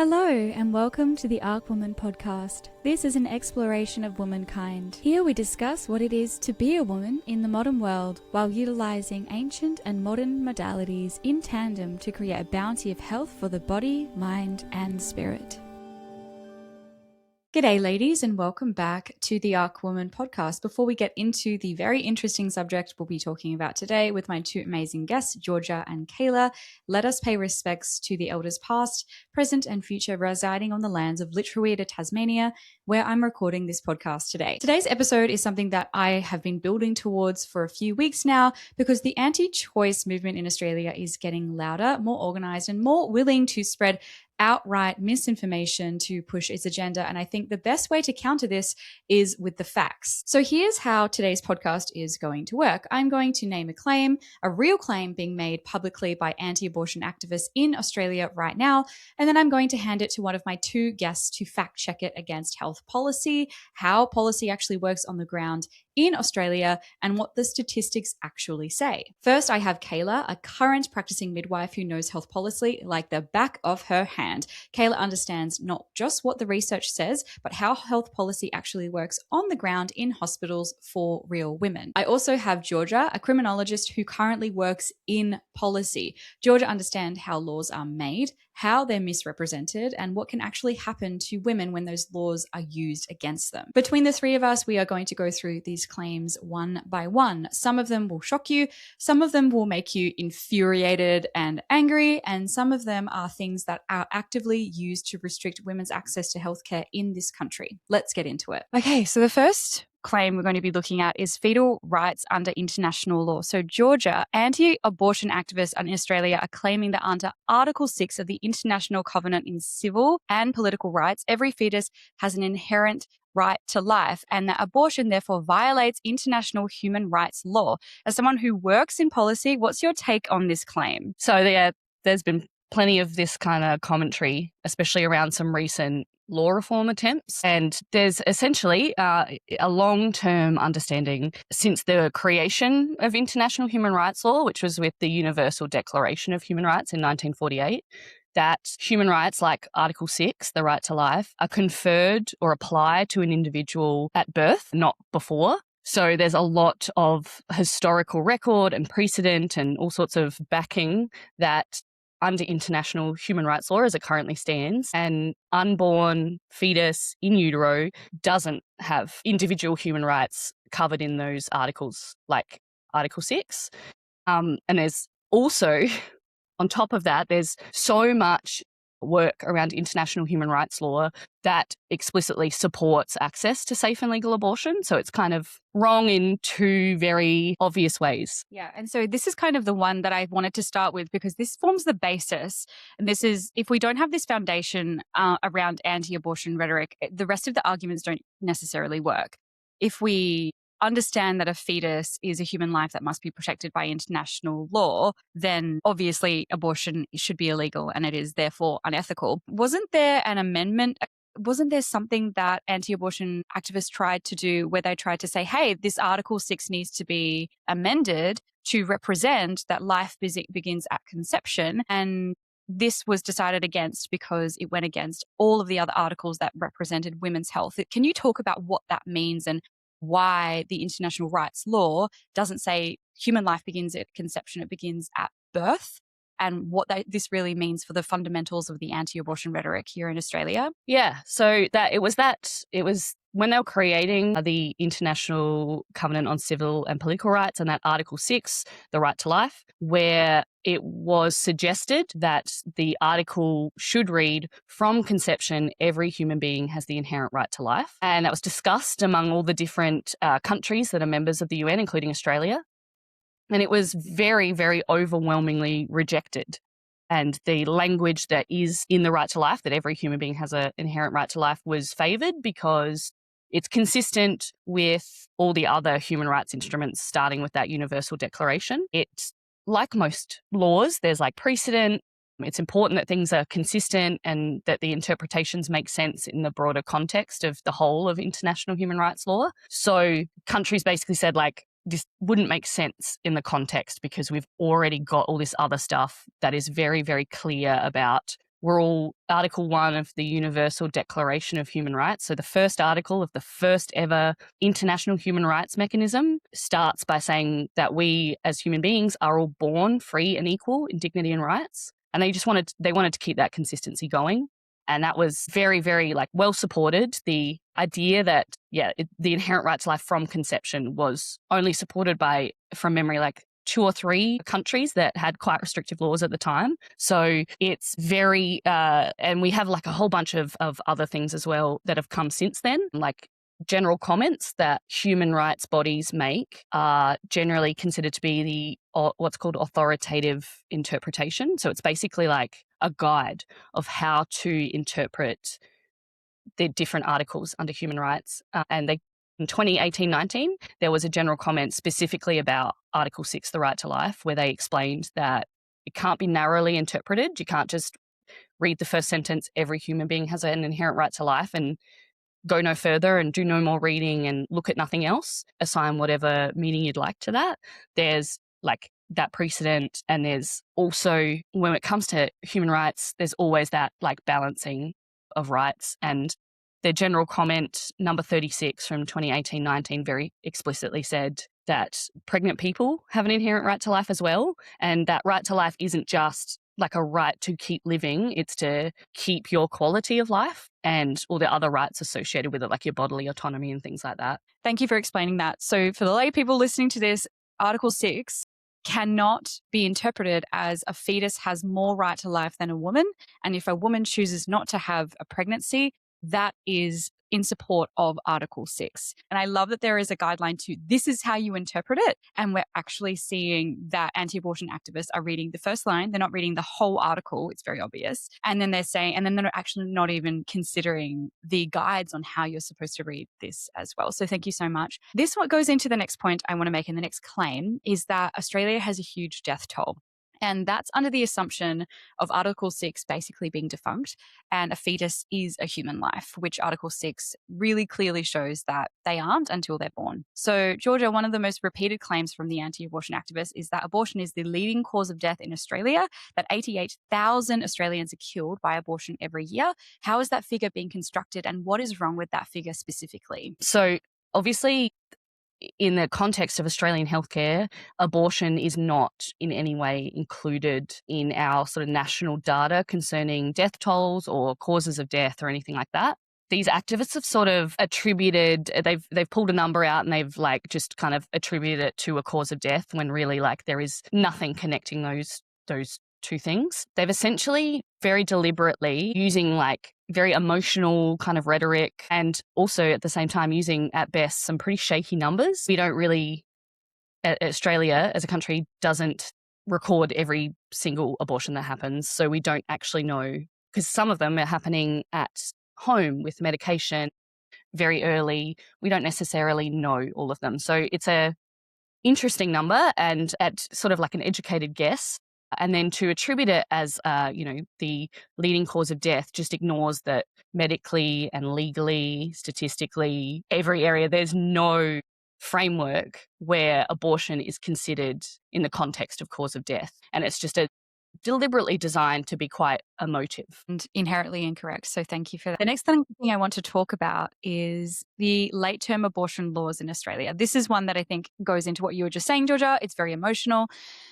Hello and welcome to the Arc Woman podcast. This is an exploration of womankind. Here we discuss what it is to be a woman in the modern world while utilizing ancient and modern modalities in tandem to create a bounty of health for the body, mind and spirit. G'day ladies and welcome back to the Arc Woman podcast. Before we get into the very interesting subject we'll be talking about today with my two amazing guests, Georgia and Kayla, let us pay respects to the elders past, present and future residing on the lands of Litruwita, Tasmania, where I'm recording this podcast today. Today's episode is something that I have been building towards for a few weeks now because the anti-choice movement in Australia is getting louder, more organised and more willing to spread outright misinformation to push its agenda. And I think the best way to counter this is with the facts. So here's how today's podcast is going to work. I'm going to name a claim, a real claim being made publicly by anti-abortion activists in Australia right now. And then I'm going to hand it to one of my two guests to fact check it against health policy, how policy actually works on the ground in Australia, and what the statistics actually say. First, I have Kayla, a current practicing midwife who knows health policy like the back of her hand. Kayla understands not just what the research says, but how health policy actually works on the ground in hospitals for real women. I also have Georgia, a criminologist who currently works in policy. Georgia understands how laws are made, how they're misrepresented, and what can actually happen to women when those laws are used against them. Between the three of us, we are going to go through these claims one by one. Some of them will shock you, some of them will make you infuriated and angry, and some of them are things that are actively used to restrict women's access to healthcare in this country. Let's get into it. Okay, so the first claim we're going to be looking at is fetal rights under international law. So Georgia, anti-abortion activists in Australia are claiming that under Article 6 of the International Covenant in Civil and Political Rights, every fetus has an inherent right to life, and that abortion therefore violates international human rights law. As someone who works in policy, what's your take on this claim? So there's been plenty of this kind of commentary, especially around some recent law reform attempts. And there's essentially a long-term understanding since the creation of international human rights law, which was with the Universal Declaration of Human Rights in 1948, that human rights like Article 6, the right to life, are conferred or applied to an individual at birth, not before. So there's a lot of historical record and precedent and all sorts of backing that under international human rights law as it currently stands, an unborn fetus in utero doesn't have individual human rights covered in those articles like Article 6. And there's also, on top of that, there's so much work around international human rights law that explicitly supports access to safe and legal abortion. So it's kind of wrong in two very obvious ways. Yeah. And so this is kind of the one that I wanted to start with because this forms the basis. And this is, if we don't have this foundation around anti-abortion rhetoric, the rest of the arguments don't necessarily work. If we understand that a fetus is a human life that must be protected by international law, then obviously abortion should be illegal and it is therefore unethical. Wasn't there an amendment? Wasn't there something that anti-abortion activists tried to do where they tried to say, hey, this Article 6 needs to be amended to represent that life begins at conception? And this was decided against because it went against all of the other articles that represented women's health. Can you talk about what that means and why the international rights law doesn't say human life begins at conception, it begins at birth, and what this really means for the fundamentals of the anti-abortion rhetoric here in Australia? Yeah, so it was when they were creating the International Covenant on Civil and Political Rights and that Article 6, the right to life, where it was suggested that the article should read, from conception, every human being has the inherent right to life. And that was discussed among all the different countries that are members of the UN, including Australia. And it was very, very overwhelmingly rejected. And the language that is in the right to life, that every human being has an inherent right to life, was favoured because it's consistent with all the other human rights instruments, starting with that Universal Declaration. It's like most laws, there's like precedent. It's important that things are consistent and that the interpretations make sense in the broader context of the whole of international human rights law. So countries basically said, like, this wouldn't make sense in the context because we've already got all this other stuff that is very, very clear about were all Article 1 of the Universal Declaration of Human Rights. So the first article of the first ever international human rights mechanism starts by saying that we as human beings are all born free and equal in dignity and rights. And they wanted to keep that consistency going. And that was very, very well supported. The idea that, the inherent right to life from conception was only supported by, from memory, 2 or 3 countries that had quite restrictive laws at the time. So it's very, and we have a whole bunch of other things as well that have come since then, general comments that human rights bodies make are generally considered to be what's called authoritative interpretation. So it's basically a guide of how to interpret the different articles under human rights. And in 2018-19, there was a general comment specifically about Article 6, the right to life, where they explained that it can't be narrowly interpreted. You can't just read the first sentence, every human being has an inherent right to life, and go no further and do no more reading and look at nothing else, assign whatever meaning you'd like to that. There's that precedent, and there's also, when it comes to human rights, there's always that balancing of rights. And the general comment number 36 from 2018-19 very explicitly said that pregnant people have an inherent right to life as well. And that right to life isn't just a right to keep living, it's to keep your quality of life and all the other rights associated with it, like your bodily autonomy and things like that. Thank you for explaining that. So for the lay people listening to this, Article 6 cannot be interpreted as a fetus has more right to life than a woman. And if a woman chooses not to have a pregnancy, that is in support of Article 6. And I love that there is a guideline to this is how you interpret it. And we're actually seeing that anti-abortion activists are reading the first line. They're not reading the whole article. It's very obvious. And then they're actually not even considering the guides on how you're supposed to read this as well. So thank you so much. This what goes into the next point I want to make in the next claim is that Australia has a huge death toll. And that's under the assumption of Article 6 basically being defunct, and a fetus is a human life, which Article 6 really clearly shows that they aren't until they're born. So, Georgia, one of the most repeated claims from the anti-abortion activists is that abortion is the leading cause of death in Australia, that 88,000 Australians are killed by abortion every year. How is that figure being constructed, and what is wrong with that figure specifically? So, obviously, in the context of Australian healthcare, abortion is not in any way included in our sort of national data concerning death tolls or causes of death or anything like that. These activists have sort of attributed, they've pulled a number out and they've just kind of attributed it to a cause of death when really there is nothing connecting those two things. They've essentially very deliberately using very emotional kind of rhetoric, and also at the same time using at best some pretty shaky numbers. We don't really, Australia as a country doesn't record every single abortion that happens. So we don't actually know, because some of them are happening at home with medication very early. We don't necessarily know all of them. So it's a interesting number, and at sort of an educated guess. And then to attribute it as, the leading cause of death just ignores that medically and legally, statistically, every area, there's no framework where abortion is considered in the context of cause of death. And it's just deliberately designed to be quite emotive. And inherently incorrect. So thank you for that. The next thing I want to talk about is the late-term abortion laws in Australia. This is one that I think goes into what you were just saying, Georgia. It's very emotional.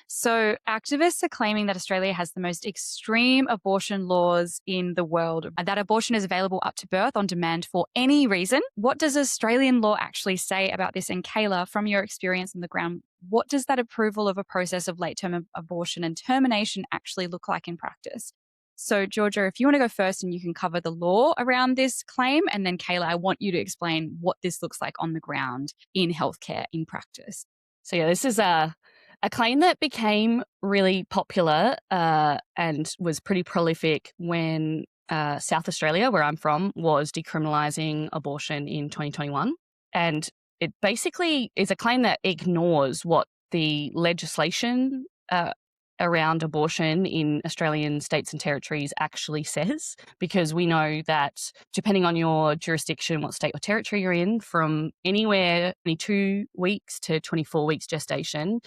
So activists are claiming that Australia has the most extreme abortion laws in the world, and that abortion is available up to birth on demand for any reason. What does Australian law actually say about this? And Kayla, from your experience on the ground, what does that approval of a process of late-term abortion and termination actually look like in practice? So, Georgia, if you want to go first and you can cover the law around this claim, and then Kayla, I want you to explain what this looks like on the ground in healthcare in practice. So, this is a claim that became really popular and was pretty prolific when South Australia, where I'm from, was decriminalising abortion in 2021. And it basically is a claim that ignores what the legislation around abortion in Australian states and territories actually says, because we know that depending on your jurisdiction, what state or territory you're in, from anywhere 22 weeks to 24 weeks gestation,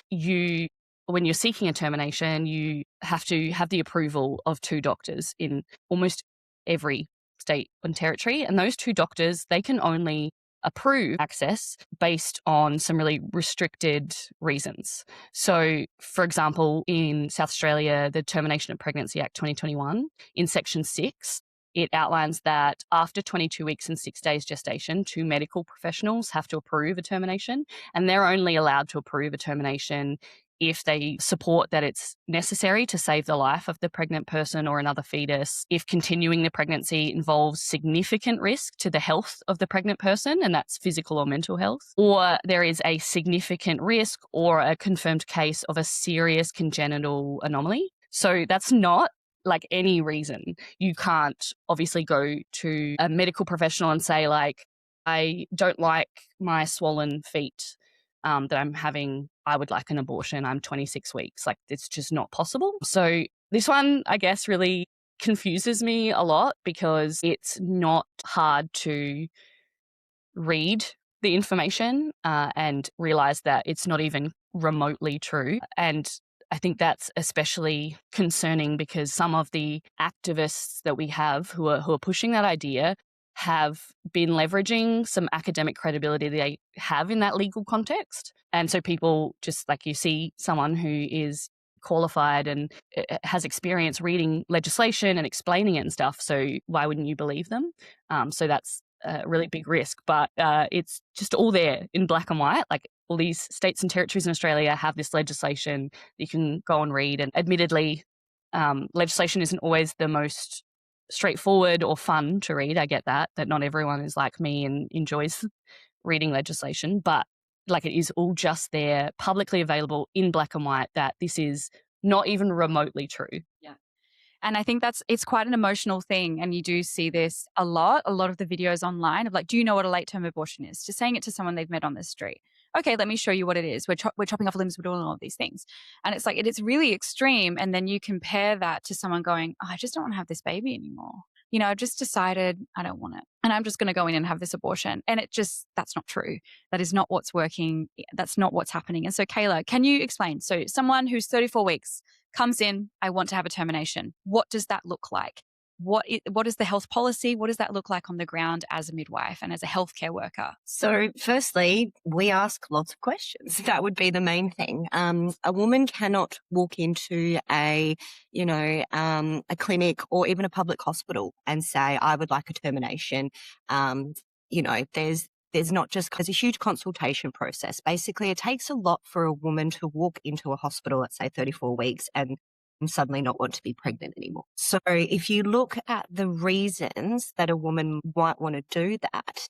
when you're seeking a termination, you have to have the approval of 2 doctors in almost every state and territory. And those 2 doctors, they can only approve access based on some really restricted reasons. So, for example, in South Australia, the Termination of Pregnancy Act 2021, in Section 6, it outlines that after 22 weeks and 6 days gestation, 2 medical professionals have to approve a termination, and they're only allowed to approve a termination if they support that it's necessary to save the life of the pregnant person or another fetus, if continuing the pregnancy involves significant risk to the health of the pregnant person, and that's physical or mental health, or there is a significant risk or a confirmed case of a serious congenital anomaly. So that's not like any reason. You can't obviously go to a medical professional and say, like, I don't like my swollen feet that I'm having, I would like an abortion. I'm 26 weeks. Like, it's just not possible. So this one, I guess, really confuses me a lot because it's not hard to read the information and realize that it's not even remotely true. And I think that's especially concerning because some of the activists that we have who are pushing that idea have been leveraging some academic credibility they have in that legal context. And so people just, like, you see someone who is qualified and has experience reading legislation and explaining it and stuff. So why wouldn't you believe them? So that's a really big risk, but it's just all there in black and white. Like, all these states and territories in Australia have this legislation that you can go and read. And admittedly, legislation isn't always the most straightforward or fun to read. I get that not everyone is like me and enjoys reading legislation, but like, it is all just there, publicly available in black and white, that this is not even remotely true. Yeah. And I think it's quite an emotional thing. And you do see this a lot of the videos online of like, do you know what a late term abortion is? Just saying it to someone they've met on the street. Okay, let me show you what it is. We're chopping off limbs, we're doing all of these things. And it's like, it's really extreme. And then you compare that to someone going, oh, I just don't want to have this baby anymore. You know, I've just decided I don't want it. And I'm just going to go in and have this abortion. And that's not true. That is not what's working. That's not what's happening. And so, Kayla, can you explain? So someone who's 34 weeks comes in, I want to have a termination. What does that look like? What is the health policy? What does that look like on the ground as a midwife and as a healthcare worker? So firstly, we ask lots of questions. That would be the main thing. A woman cannot walk into a clinic or even a public hospital and say, I would like a termination. There's a huge consultation process. Basically, it takes a lot for a woman to walk into a hospital at, say, 34 weeks and suddenly not want to be pregnant anymore. So if you look at the reasons that a woman might want to do that,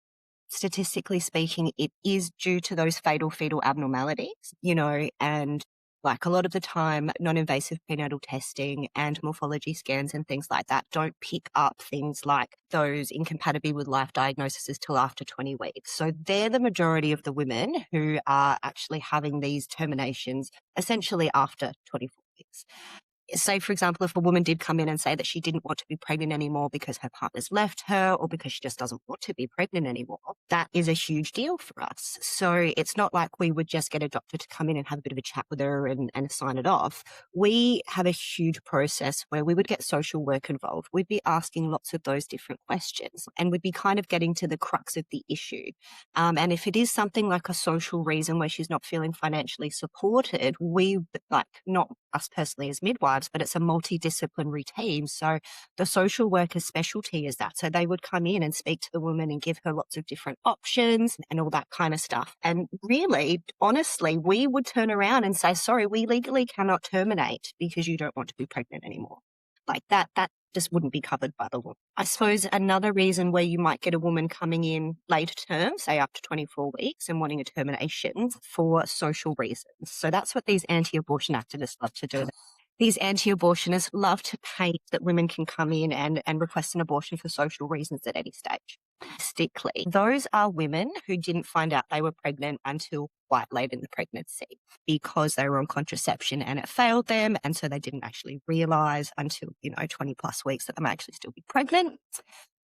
statistically speaking, it is due to those fetal abnormalities, and like a lot of the time, non-invasive prenatal testing and morphology scans and things like that don't pick up things like those incompatibility with life diagnoses till after 20 weeks. So they're the majority of the women who are actually having these terminations essentially after 24 weeks. Say, for example, if a woman did come in and say that she didn't want to be pregnant anymore because her partner's left her or because she just doesn't want to be pregnant anymore, that is a huge deal for us. So it's not like we would just get a doctor to come in and have a bit of a chat with her and sign it off. We have a huge process where we would get social work involved. We'd be asking lots of those different questions and we'd be kind of getting to the crux of the issue. And if it is something like a social reason where she's not feeling financially supported, we, like, not us personally as midwives, but it's a multidisciplinary team. So the social worker's specialty is that. So they would come in and speak to the woman and give her lots of different options and all that kind of stuff. And really, honestly, we would turn around and say, sorry, we legally cannot terminate because you don't want to be pregnant anymore. Like that just wouldn't be covered by the law. I suppose another reason where you might get a woman coming in later term, say up to 24 weeks, and wanting a termination for social reasons. So that's what these anti-abortion activists love to do. These anti-abortionists love to paint that women can come in and request an abortion for social reasons at any stage. Realistically, those are women who didn't find out they were pregnant until quite late in the pregnancy because they were on contraception and it failed them. And so they didn't actually realize until, 20 plus weeks that they might actually still be pregnant.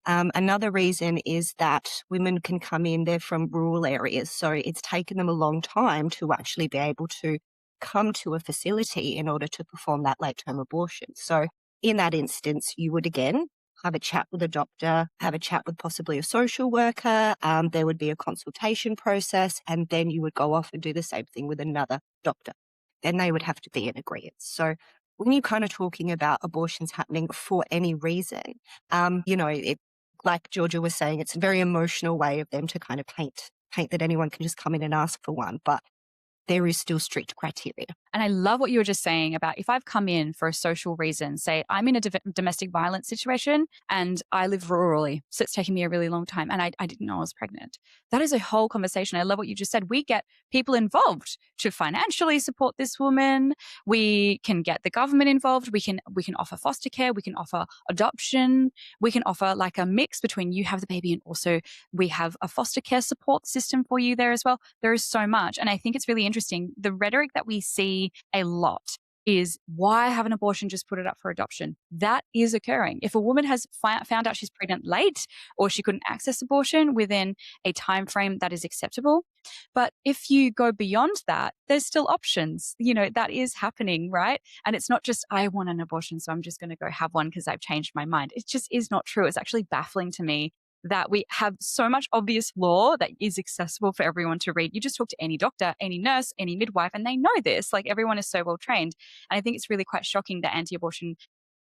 Another reason is that women can come in, they're from rural areas. So it's taken them a long time to actually be able to come to a facility in order to perform that late-term abortion. So in that instance, you would again have a chat with a doctor, have a chat with possibly a social worker. There would be a consultation process, and then you would go off and do the same thing with another doctor. Then they would have to be in agreement. So when you're kind of talking about abortions happening for any reason, like Georgia was saying, it's a very emotional way of them to kind of paint that anyone can just come in and ask for one. But there is still strict criteria. And I love what you were just saying about if I've come in for a social reason, say I'm in a domestic violence situation and I live rurally, so it's taking me a really long time and I didn't know I was pregnant. That is a whole conversation. I love what you just said. We get people involved to financially support this woman. We can get the government involved. We can offer foster care. We can offer adoption. We can offer like a mix between you have the baby and also we have a foster care support system for you there as well. There is so much. And I think it's really interesting. The rhetoric that we see a lot is why have an abortion, just put it up for adoption. That is occurring. If a woman has found out she's pregnant late or she couldn't access abortion within a time frame that is acceptable. But if you go beyond that, there's still options. That is happening, right? And it's not just, I want an abortion, so I'm just going to go have one because I've changed my mind. It just is not true. It's actually baffling to me that we have so much obvious law that is accessible for everyone to read. You just talk to any doctor, any nurse, any midwife, and they know this. Like everyone is so well trained. And I think it's really quite shocking that anti-abortion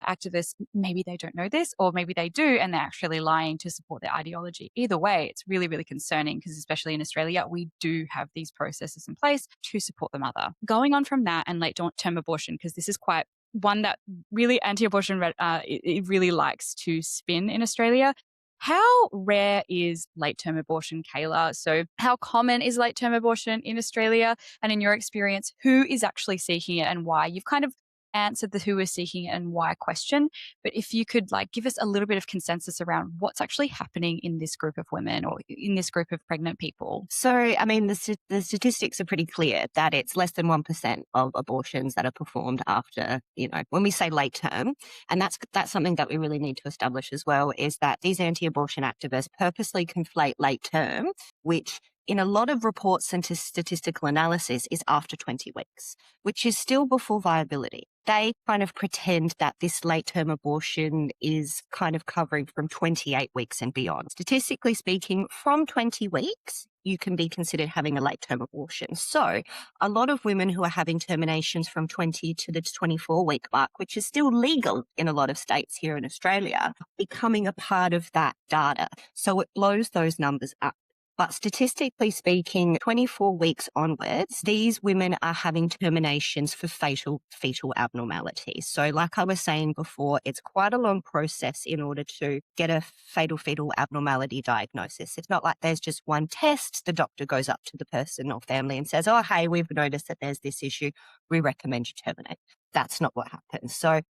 activists, maybe they don't know this or maybe they do and they're actually lying to support their ideology. Either way, it's really, really concerning because especially in Australia, we do have these processes in place to support the mother. Going on from that and late-term abortion, because this is quite one that really anti-abortion it really likes to spin in Australia. How rare is late-term abortion, Kayla? So how common is late-term abortion in Australia? And in your experience, who is actually seeking it and why? You've kind of answered the who is seeking it and why question, but if you could give us a little bit of consensus around what's actually happening in this group of women or in this group of pregnant people. So, I mean, the statistics are pretty clear that it's less than 1% of abortions that are performed after, when we say late term, and that's something that we really need to establish as well, is that these anti-abortion activists purposely conflate late term, which in a lot of reports and statistical analysis is after 20 weeks, which is still before viability. They kind of pretend that this late-term abortion is kind of covering from 28 weeks and beyond. Statistically speaking, from 20 weeks, you can be considered having a late-term abortion. So a lot of women who are having terminations from 20 to the 24-week mark, which is still legal in a lot of states here in Australia, becoming a part of that data. So it blows those numbers up. But statistically speaking, 24 weeks onwards, these women are having terminations for fetal abnormalities. So like I was saying before, it's quite a long process in order to get a fetal abnormality diagnosis. It's not like there's just one test. The doctor goes up to the person or family and says, oh, hey, we've noticed that there's this issue. We recommend you terminate. That's not what happens. So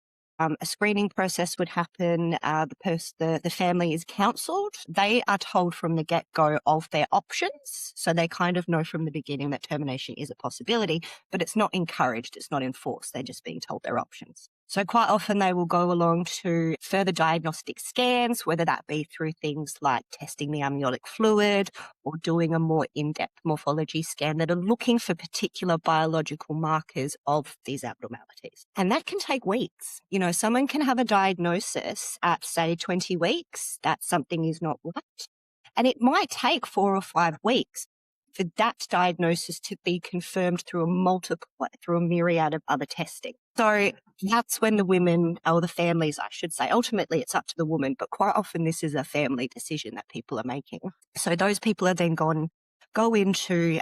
a screening process would happen. The family is counselled. They are told from the get-go of their options. So they kind of know from the beginning that termination is a possibility, but it's not encouraged. It's not enforced. They're just being told their options. So quite often they will go along to further diagnostic scans, whether that be through things like testing the amniotic fluid or doing a more in-depth morphology scan that are looking for particular biological markers of these abnormalities. And that can take weeks. Someone can have a diagnosis at, say, 20 weeks that something is not right. And it might take 4 or 5 weeks for that diagnosis to be confirmed through a myriad of other testing. So that's when the women, or the families, I should say, ultimately it's up to the woman, but quite often this is a family decision that people are making. So those people are then go into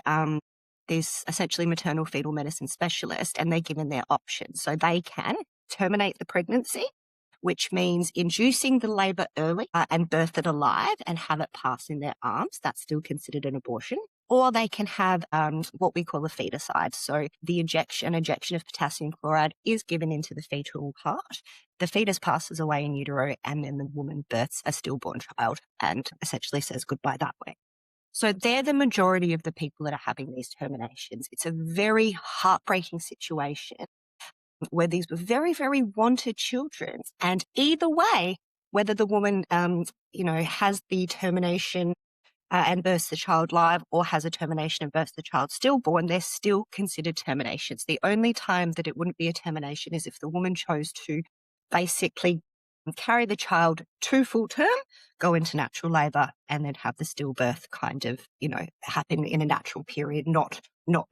this essentially maternal fetal medicine specialist, and they're given their options. So they can terminate the pregnancy, which means inducing the labour early and birth it alive and have it pass in their arms. That's still considered an abortion. Or they can have what we call a feticide. So the injection of potassium chloride is given into the fetal heart. The fetus passes away in utero, and then the woman births a stillborn child and essentially says goodbye that way. So they're the majority of the people that are having these terminations. It's a very heartbreaking situation where these were very, very wanted children. And either way, whether the woman, has the termination and births the child live, or has a termination and births the child stillborn, they're still considered terminations. The only time that it wouldn't be a termination is if the woman chose to basically carry the child to full term, go into natural labour, and then have the stillbirth kind of, happen in a natural period, not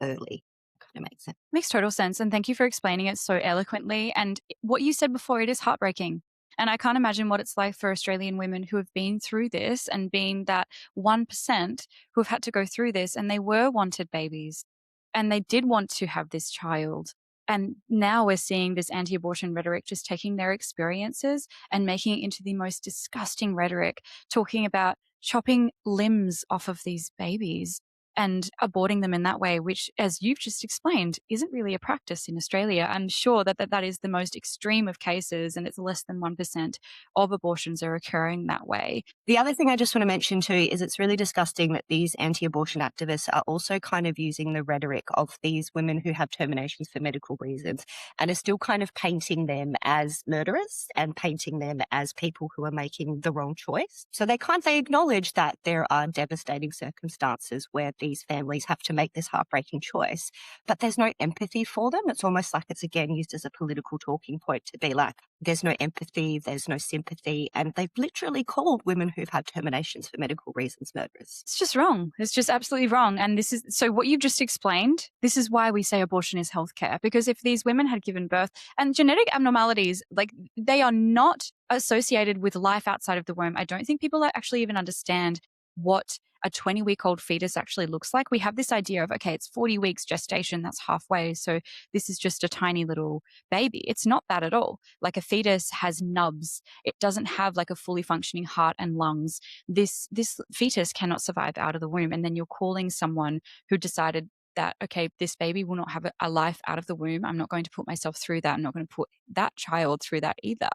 early. Kind of makes sense. Makes total sense. And thank you for explaining it so eloquently. And what you said before, it is heartbreaking. And I can't imagine what it's like for Australian women who have been through this and been that 1% who have had to go through this, and they were wanted babies and they did want to have this child. And now we're seeing this anti-abortion rhetoric just taking their experiences and making it into the most disgusting rhetoric, talking about chopping limbs off of these babies and aborting them in that way, which, as you've just explained, isn't really a practice in Australia. I'm sure that is the most extreme of cases, and it's less than 1% of abortions are occurring that way. The other thing I just want to mention too is it's really disgusting that these anti-abortion activists are also kind of using the rhetoric of these women who have terminations for medical reasons and are still kind of painting them as murderers and painting them as people who are making the wrong choice. So they acknowledge that there are devastating circumstances where these families have to make this heartbreaking choice, but there's no empathy for them. It's almost like it's again used as a political talking point to be like, there's no empathy, there's no sympathy, and they've literally called women who've had terminations for medical reasons murderers. It's just wrong. It's just absolutely wrong. And this is, so what you've just explained, this is why we say abortion is healthcare, because if these women had given birth, and genetic abnormalities, like, they are not associated with life outside of the womb. I don't think people actually even understand what a 20-week-old fetus actually looks like. We have this idea of, okay, it's 40 weeks gestation, that's halfway, so this is just a tiny little baby. It's not that at all. Like, a fetus has nubs. It doesn't have like a fully functioning heart and lungs. This fetus cannot survive out of the womb. And then you're calling someone who decided that, okay, this baby will not have a life out of the womb. I'm not going to put myself through that. I'm not going to put that child through that either.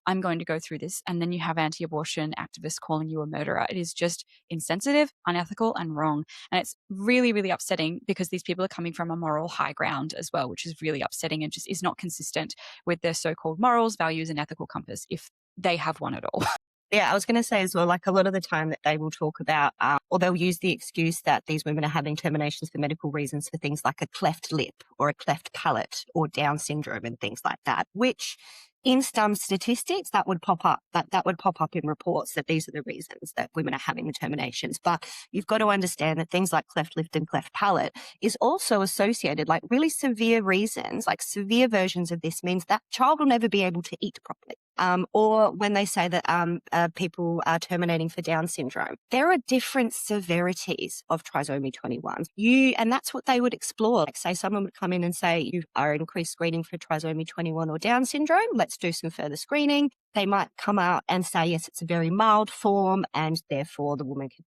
I'm going to go through this. And then you have anti-abortion activists calling you a murderer. It is just insensitive, unethical, and wrong. And it's really, really upsetting because these people are coming from a moral high ground as well, which is really upsetting and just is not consistent with their so-called morals, values, and ethical compass, if they have one at all. Yeah, I was going to say as well, like, a lot of the time that they will talk about, or they'll use the excuse that these women are having terminations for medical reasons for things like a cleft lip or a cleft palate or Down syndrome and things like that, which in some statistics that would pop up, that would pop up in reports that these are the reasons that women are having the terminations. But you've got to understand that things like cleft lip and cleft palate is also associated, like, really severe reasons, like severe versions of this means that child will never be able to eat properly. Or when they say that people are terminating for Down syndrome, there are different severities of trisomy 21. And that's what they would explore. Like, say someone would come in and say, you are increased screening for trisomy 21 or Down syndrome. Let's do some further screening. They might come out and say, yes, it's a very mild form, and therefore the woman can,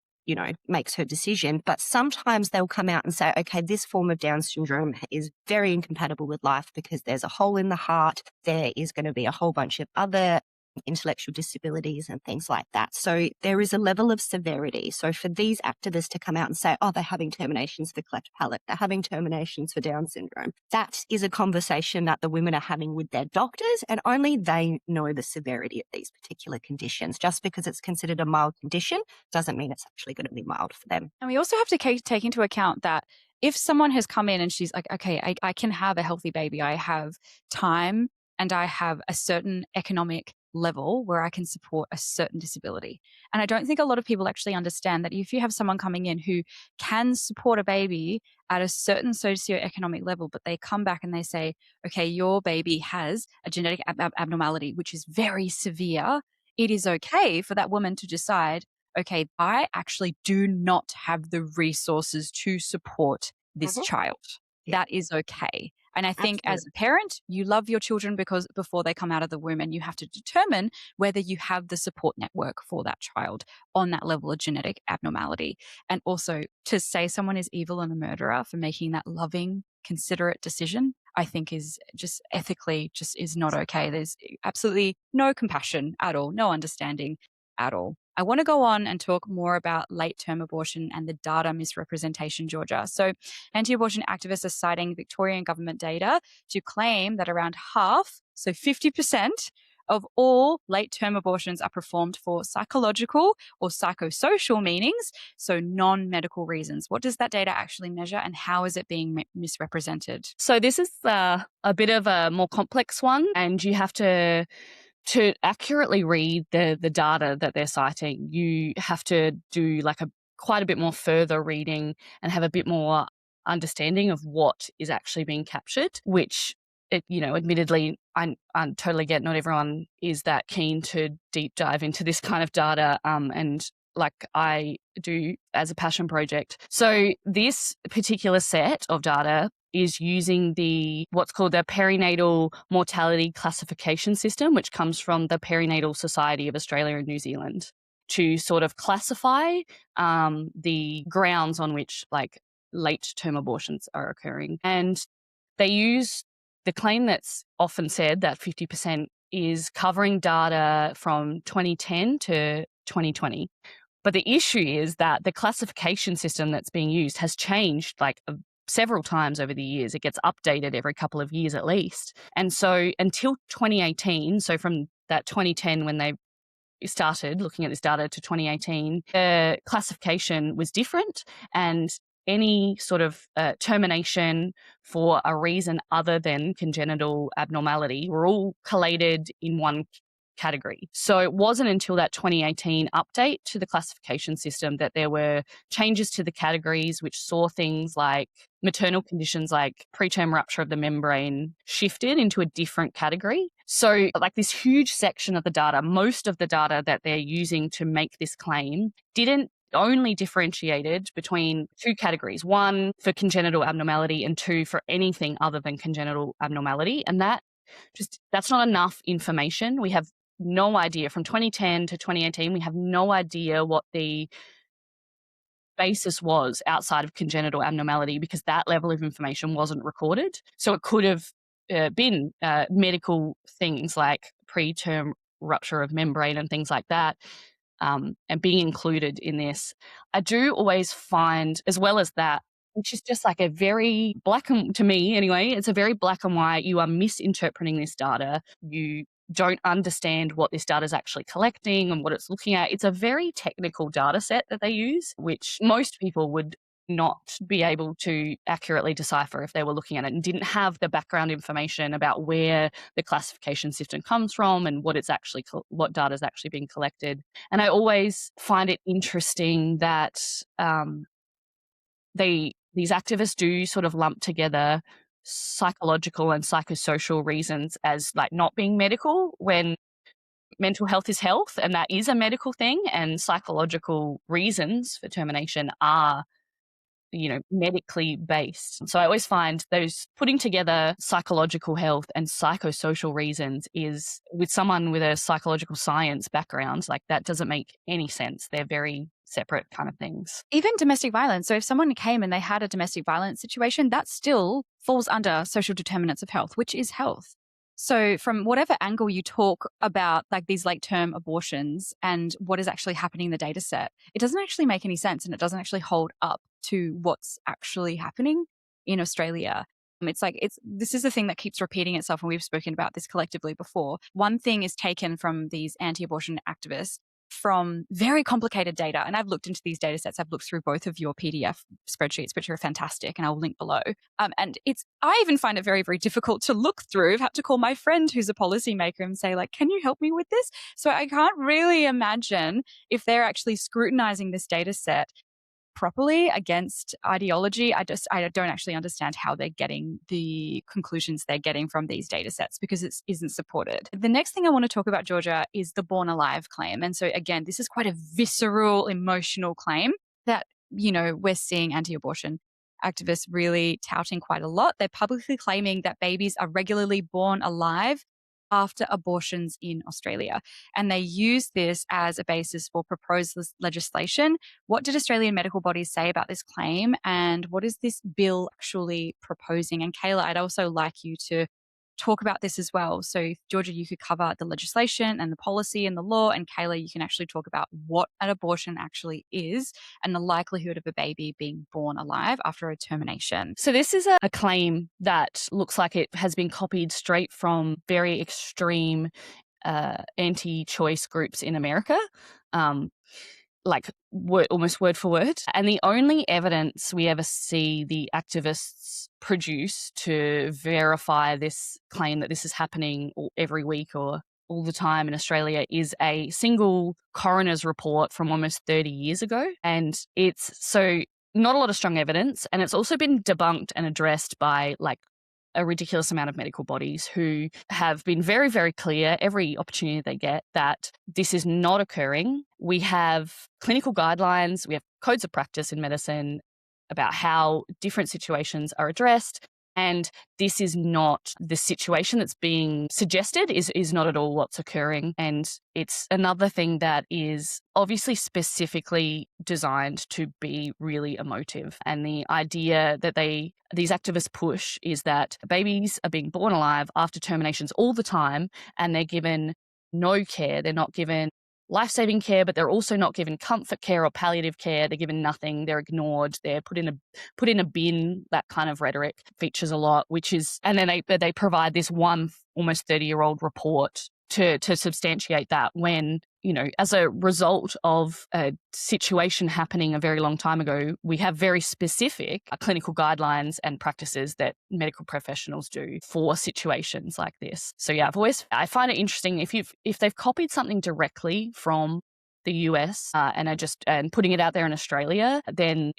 makes her decision. But sometimes they'll come out and say, okay, this form of Down syndrome is very incompatible with life because there's a hole in the heart. There is going to be a whole bunch of other intellectual disabilities and things like that. So there is a level of severity. So for these activists to come out and say, oh, they're having terminations for cleft palate, they're having terminations for Down syndrome, that is a conversation that the women are having with their doctors, and only they know the severity of these particular conditions. Just because it's considered a mild condition doesn't mean it's actually going to be mild for them. And we also have to take into account that if someone has come in and she's like, okay, I can have a healthy baby, I have time and I have a certain economic level where I can support a certain disability. And I don't think a lot of people actually understand that if you have someone coming in who can support a baby at a certain socioeconomic level, but they come back and they say, okay, your baby has a genetic abnormality, which is very severe, it is okay for that woman to decide, okay, I actually do not have the resources to support this child. Yeah. That is okay. And I think Absolutely. as a parent, you love your children because before they come out of the womb, and you have to determine whether you have the support network for that child on that level of genetic abnormality. And also, to say someone is evil and a murderer for making that loving, considerate decision, I think is just ethically just is not okay. There's absolutely no compassion at all, no understanding at all. I want to go on and talk more about late-term abortion and the data misrepresentation, Georgia. So anti-abortion activists are citing Victorian government data to claim that around half, so 50% of all late-term abortions are performed for psychological or psychosocial meanings, so non-medical reasons. What does that data actually measure, and how is it being misrepresented? So this is a bit of a more complex one, and you have to accurately read the data that they're citing. You have to do like quite a bit more further reading and have a bit more understanding of what is actually being captured, which admittedly, I totally get not everyone is that keen to deep dive into this kind of data, and like I do as a passion project. So this particular set of data is using what's called the perinatal mortality classification system, which comes from the Perinatal Society of Australia and New Zealand, to sort of classify the grounds on which like late-term abortions are occurring. And they use the claim that's often said that 50% is covering data from 2010 to 2020. But the issue is that the classification system that's being used has changed like several times over the years. It gets updated every couple of years at least. And so until 2018, so from that 2010 when they started looking at this data to 2018, the classification was different, and any sort of termination for a reason other than congenital abnormality were all collated in one category. So it wasn't until that 2018 update to the classification system that there were changes to the categories, which saw things like maternal conditions like preterm rupture of the membrane shifted into a different category. So like this huge section of the data, most of the data that they're using to make this claim didn't only differentiated between two categories, one for congenital abnormality and two for anything other than congenital abnormality. And that's not enough information. We have no idea from 2010 to 2018, we have no idea what the basis was outside of congenital abnormality because that level of information wasn't recorded. So it could have been medical things like preterm rupture of membrane and things like that, and being included in this. I do always find, as well as that, which is just like a very to me anyway, it's a very black and white. You are misinterpreting this data. You don't understand what this data is actually collecting and what it's looking at. It's a very technical data set that they use, which most people would not be able to accurately decipher if they were looking at it and didn't have the background information about where the classification system comes from and what data is actually being collected. And I always find it interesting that these activists do sort of lump together psychological and psychosocial reasons as like not being medical, when mental health is health and that is a medical thing, and psychological reasons for termination are medically based. So I always find those putting together psychological health and psychosocial reasons is, with someone with a psychological science background, like that doesn't make any sense. They're very separate kind of things. Even domestic violence. So if someone came and they had a domestic violence situation, that still falls under social determinants of health, which is health. So from whatever angle you talk about like these late-term abortions and what is actually happening in the data set, it doesn't actually make any sense, and it doesn't actually hold up to what's actually happening in Australia. This is a thing that keeps repeating itself, and we've spoken about this collectively before. One thing is taken from these anti-abortion activists from very complicated data. And I've looked into these data sets. I've looked through both of your PDF spreadsheets, which are fantastic, and I'll link below. I even find it very, very difficult to look through. I've had to call my friend who's a policymaker and say, like, can you help me with this? So I can't really imagine if they're actually scrutinizing this data set properly against ideology. I don't actually understand how they're getting the conclusions they're getting from these data sets, because it isn't supported. The next thing I want to talk about, Georgia, is the born alive claim. And so again, this is quite a visceral, emotional claim that, we're seeing anti-abortion activists really touting quite a lot. They're publicly claiming that babies are regularly born alive after abortions in Australia. And they use this as a basis for proposed legislation. What did Australian medical bodies say about this claim? And what is this bill actually proposing? And Kayla, I'd also like you to talk about this as well. So Georgia, you could cover the legislation and the policy and the law, and Kayla, you can actually talk about what an abortion actually is and the likelihood of a baby being born alive after a termination. So this is a claim that looks like it has been copied straight from very extreme anti-choice groups in America, almost word for word. And the only evidence we ever see the activists produce to verify this claim that this is happening every week or all the time in Australia is a single coroner's report from almost 30 years ago. And it's so not a lot of strong evidence. And it's also been debunked and addressed by a ridiculous amount of medical bodies who have been very, very clear every opportunity they get that this is not occurring. We have clinical guidelines, we have codes of practice in medicine about how different situations are addressed. And this is not the situation that's being suggested is not at all what's occurring. And it's another thing that is obviously specifically designed to be really emotive. And the idea that these activists push is that babies are being born alive after terminations all the time, and they're given no care. They're not given life-saving care, but they're also not given comfort care or palliative care. They're given nothing. They're ignored. They're put in a bin. That kind of rhetoric features a lot, and then they provide this one almost 30-year-old report to substantiate that, when, as a result of a situation happening a very long time ago, we have very specific clinical guidelines and practices that medical professionals do for situations like this. So yeah, I find it interesting if they've copied something directly from the US and putting it out there in Australia, then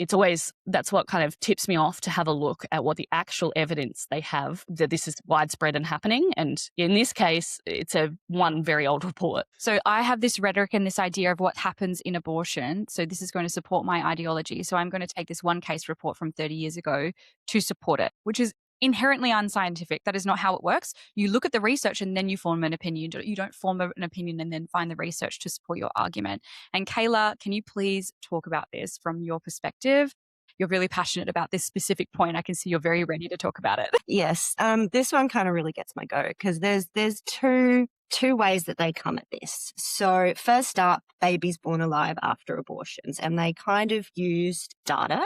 that's what kind of tips me off to have a look at what the actual evidence they have that this is widespread and happening. And in this case, it's one very old report. So I have this rhetoric and this idea of what happens in abortion. So this is going to support my ideology. So I'm going to take this one case report from 30 years ago to support it, which is inherently unscientific. That is not how it works. You look at the research and then you form an opinion. You don't form an opinion and then find the research to support your argument. And Kayla, can you please talk about this from your perspective? You're really passionate about this specific point. I can see you're very ready to talk about it. Yes. This one kind of really gets my goat because there's two ways that they come at this. So first up, babies born alive after abortions, and they kind of used data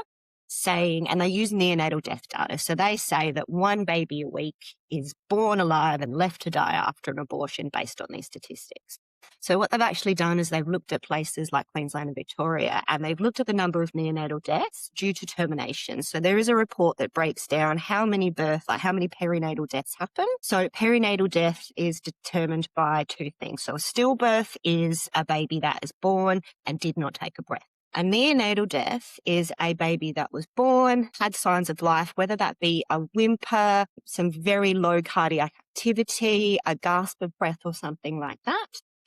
and they use neonatal death data. So they say that one baby a week is born alive and left to die after an abortion based on these statistics. So what they've actually done is they've looked at places like Queensland and Victoria, and they've looked at the number of neonatal deaths due to termination. So there is a report that breaks down how many perinatal deaths happen. So perinatal death is determined by two things. So a stillbirth is a baby that is born and did not take a breath. A neonatal death is a baby that was born, had signs of life, whether that be a whimper, some very low cardiac activity, a gasp of breath or something like that.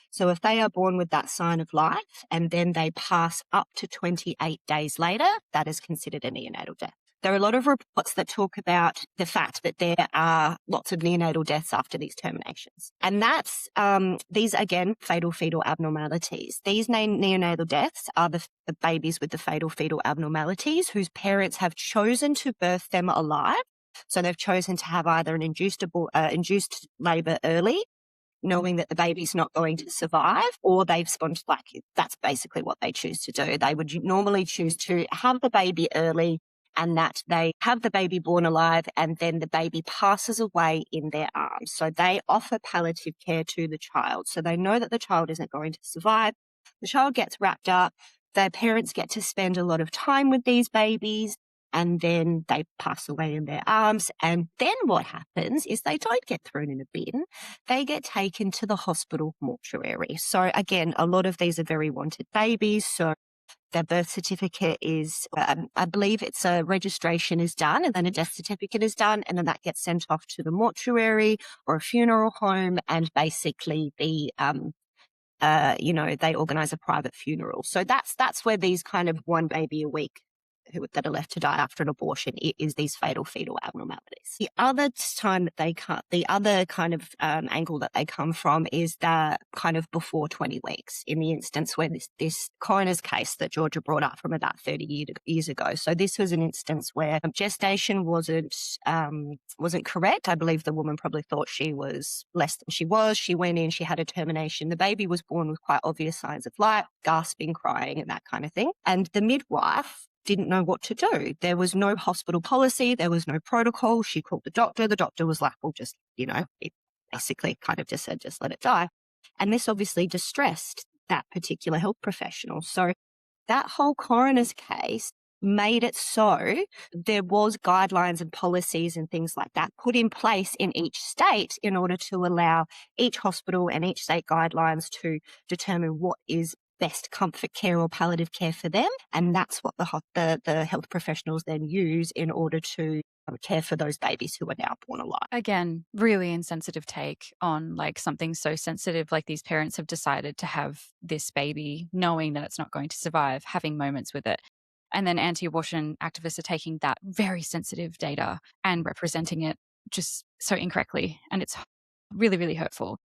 So if they are born with that sign of life and then they pass up to 28 days later, that is considered a neonatal death. There are a lot of reports that talk about the fact that there are lots of neonatal deaths after these terminations. And that's, these again, fatal fetal abnormalities. These neonatal deaths are the babies with the fatal fetal abnormalities whose parents have chosen to birth them alive. So they've chosen to have either an induced labor early, knowing that the baby's not going to survive, or they've that's basically what they choose to do. They would normally choose to have the baby early, and that they have the baby born alive and then the baby passes away in their arms. So they offer palliative care to the child. So they know that the child isn't going to survive. The child gets wrapped up. Their parents get to spend a lot of time with these babies, and then they pass away in their arms. And then what happens is they don't get thrown in a bin. They get taken to the hospital mortuary. So again, a lot of these are very wanted babies. So their birth certificate is, I believe it's a registration is done, and then a death certificate is done, and then that gets sent off to the mortuary or a funeral home, and basically they organize a private funeral. So that's where these kind of one baby a week that are left to die after an abortion is these fatal fetal abnormalities. The other kind of angle that they come from is that kind of before 20 weeks, in the instance where this coroner's case that Georgia brought up from about 30 years ago. So this was an instance where gestation wasn't correct. I believe the woman probably thought she was less than she was. She went in, she had a termination. The baby was born with quite obvious signs of life, gasping, crying, and that kind of thing. And the midwife didn't know what to do. There was no hospital policy. There was no protocol. She called the doctor. The doctor was like, well, just, it basically kind of just said, just let it die. And this obviously distressed that particular health professional. So that whole coroner's case made it so there was guidelines and policies and things like that put in place in each state in order to allow each hospital and each state guidelines to determine what is best comfort care or palliative care for them. And that's what the health professionals then use in order to care for those babies who are now born alive. Again, really insensitive take on like something so sensitive, like these parents have decided to have this baby knowing that it's not going to survive, having moments with it. And then anti-abortion activists are taking that very sensitive data and representing it just so incorrectly. And it's really, really hurtful.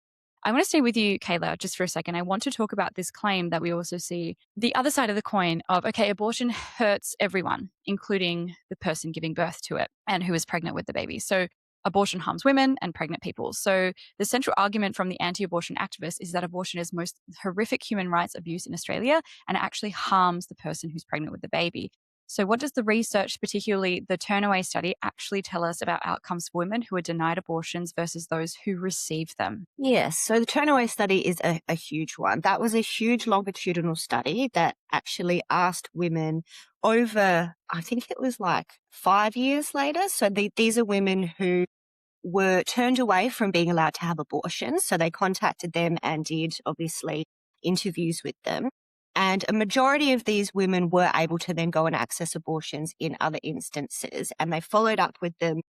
I want to stay with you, Kayla, just for a second. I want to talk about this claim that we also see the other side of the coin of, okay, abortion hurts everyone, including the person giving birth to it and who is pregnant with the baby. So abortion harms women and pregnant people. So the central argument from the anti-abortion activists is that abortion is most horrific human rights abuse in Australia and it actually harms the person who's pregnant with the baby. So what does the research, particularly the Turnaway study, actually tell us about outcomes for women who are denied abortions versus those who receive them? Yes, so the Turnaway study is a huge one. That was a huge longitudinal study that actually asked women over, I think it was like 5 years later. So these are women who were turned away from being allowed to have abortions. So they contacted them and did obviously interviews with them. And a majority of these women were able to then go and access abortions in other instances. And they followed up with them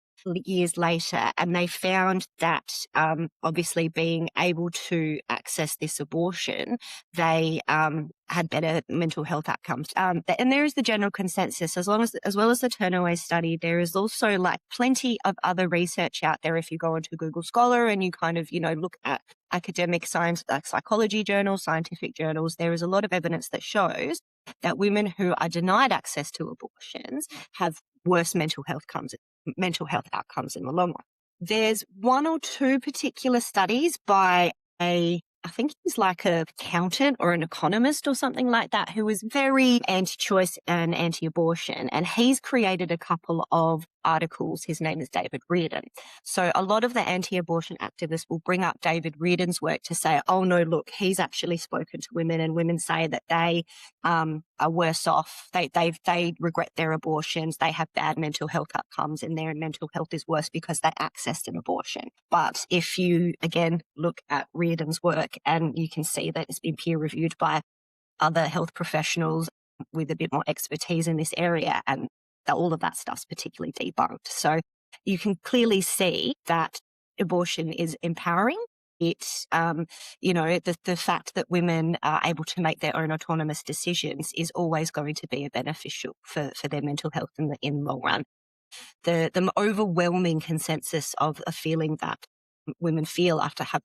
years later, and they found that obviously being able to access this abortion, they had better mental health outcomes. And there is the general consensus, as well as the Turnaway study, there is also like plenty of other research out there. If you go onto Google Scholar and you kind of, look at academic science, like psychology journals, scientific journals, there is a lot of evidence that shows that women who are denied access to abortions have worse mental health outcomes in the long run. There's one or two particular studies by I think he's like an accountant or an economist or something like that, who is very anti-choice and anti-abortion. And he's created a couple of articles. His name is David Reardon. So a lot of the anti-abortion activists will bring up David Reardon's work to say, oh no, look, he's actually spoken to women, and women say that they are worse off. They regret their abortions. They have bad mental health outcomes, and their mental health is worse because they accessed an abortion. But if you, again, look at Reardon's work, and you can see that it's been peer reviewed by other health professionals with a bit more expertise in this area, and all of that stuff's particularly debunked. So you can clearly see that abortion is empowering. It's, the fact that women are able to make their own autonomous decisions is always going to be beneficial for their mental health in the long run. The overwhelming consensus of a feeling that women feel after have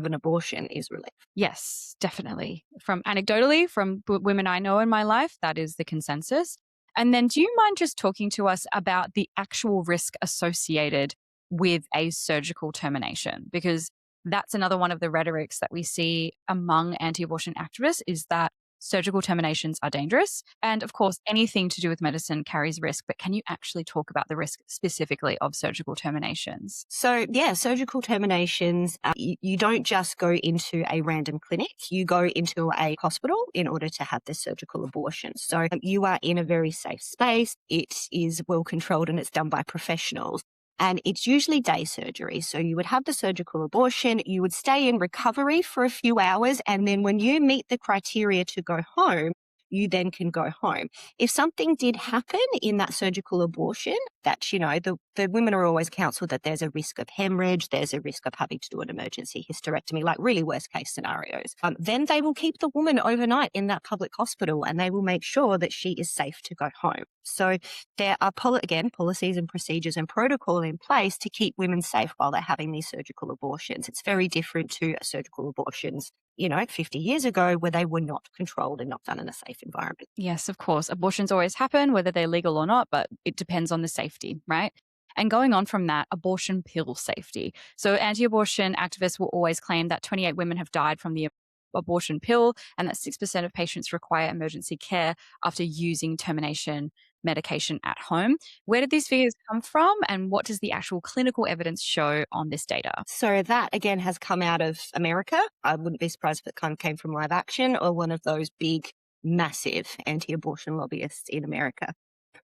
an abortion is relief. Yes, definitely. From anecdotally, from women I know in my life, that is the consensus. And then do you mind just talking to us about the actual risk associated with a surgical termination? Because that's another one of the rhetorics that we see among anti-abortion activists, is that surgical terminations are dangerous. And of course, anything to do with medicine carries risk. But can you actually talk about the risk specifically of surgical terminations? So, yeah, surgical terminations, you don't just go into a random clinic. You go into a hospital in order to have the surgical abortion. So you are in a very safe space. It is well controlled and it's done by professionals. And it's usually day surgery. So you would have the surgical abortion, you would stay in recovery for a few hours, and then when you meet the criteria to go home, you then can go home. If something did happen in that surgical abortion, that, the women are always counseled that there's a risk of hemorrhage, there's a risk of having to do an emergency hysterectomy, like really worst case scenarios. Then they will keep the woman overnight in that public hospital, and they will make sure that she is safe to go home. So there are, policies and procedures and protocol in place to keep women safe while they're having these surgical abortions. It's very different to surgical abortions 50 years ago, where they were not controlled and not done in a safe environment. Yes, of course. Abortions always happen, whether they're legal or not, but it depends on the safety, right? And going on from that, abortion pill safety. So anti-abortion activists will always claim that 28 women have died from the abortion pill and that 6% of patients require emergency care after using termination medication at home. Where did these figures come from, and what does the actual clinical evidence show on this data? So that, again, has come out of America. I wouldn't be surprised if it kind of came from Live Action or one of those big, massive anti-abortion lobbyists in America.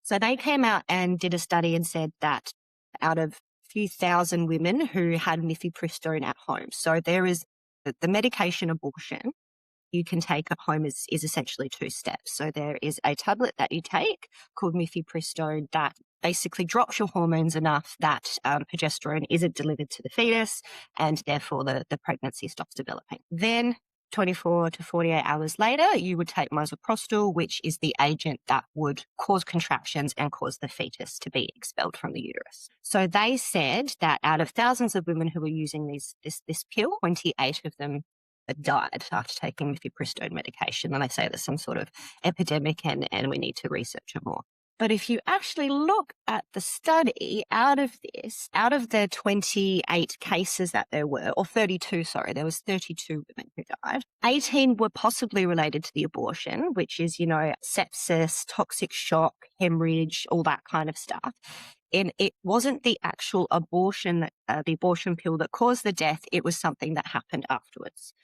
So they came out and did a study and said that out of a few thousand women who had mifepristone at home, so there is the medication abortion you can take at home is essentially 2 steps. So there is a tablet that you take called mifepristone that basically drops your hormones enough that progesterone isn't delivered to the fetus, and therefore the pregnancy stops developing. Then 24 to 48 hours later, you would take misoprostol, which is the agent that would cause contractions and cause the fetus to be expelled from the uterus. So they said that out of thousands of women who were using this pill, 28 of them died after taking mifepristone medication. And they say there's some sort of epidemic and we need to research it more. But if you actually look at the study out of the 28 cases that there were, or 32, sorry, there was 32 women who died. 18 were possibly related to the abortion, which is, sepsis, toxic shock, hemorrhage, all that kind of stuff. And it wasn't the actual abortion, the abortion pill that caused the death. It was something that happened afterwards.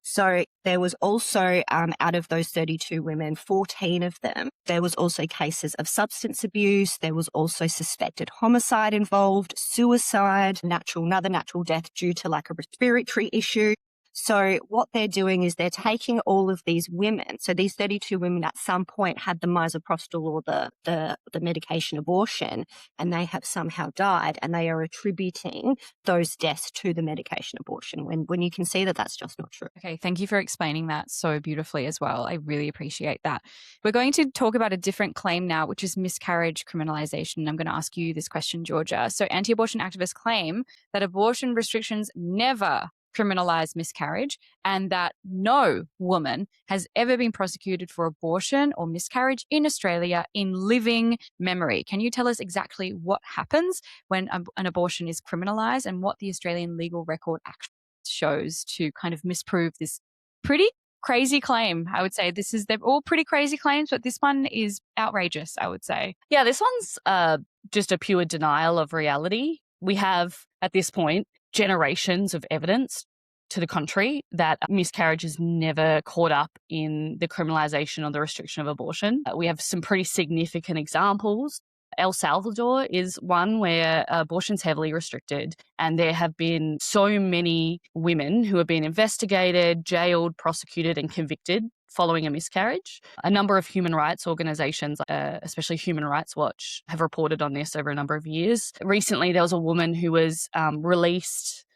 So there was also, out of those 32 women, 14 of them, there was also cases of substance abuse. There was also suspected homicide involved, suicide, another natural death due to like a respiratory issue. So what they're doing is they're taking all of these women. So these 32 women at some point had the misoprostol or the medication abortion, and they have somehow died, and they are attributing those deaths to the medication abortion when you can see that that's just not true. Okay, thank you for explaining that so beautifully as well. I really appreciate that. We're going to talk about a different claim now, which is miscarriage criminalisation. I'm going to ask you this question, Georgia. So anti-abortion activists claim that abortion restrictions never criminalize miscarriage, and that no woman has ever been prosecuted for abortion or miscarriage in Australia in living memory. Can you tell us exactly what happens when an abortion is criminalized and what the Australian legal record actually shows to kind of misprove this pretty crazy claim? I would say they're all pretty crazy claims, but this one is outrageous, I would say. Yeah, this one's just a pure denial of reality. We have, at this point, generations of evidence to the contrary that miscarriage is never caught up in the criminalisation or the restriction of abortion. We have some pretty significant examples. El Salvador is one where abortion's heavily restricted, and there have been so many women who have been investigated, jailed, prosecuted and convicted following a miscarriage. A number of human rights organisations, especially Human Rights Watch, have reported on this over a number of years. Recently, there was a woman who was released,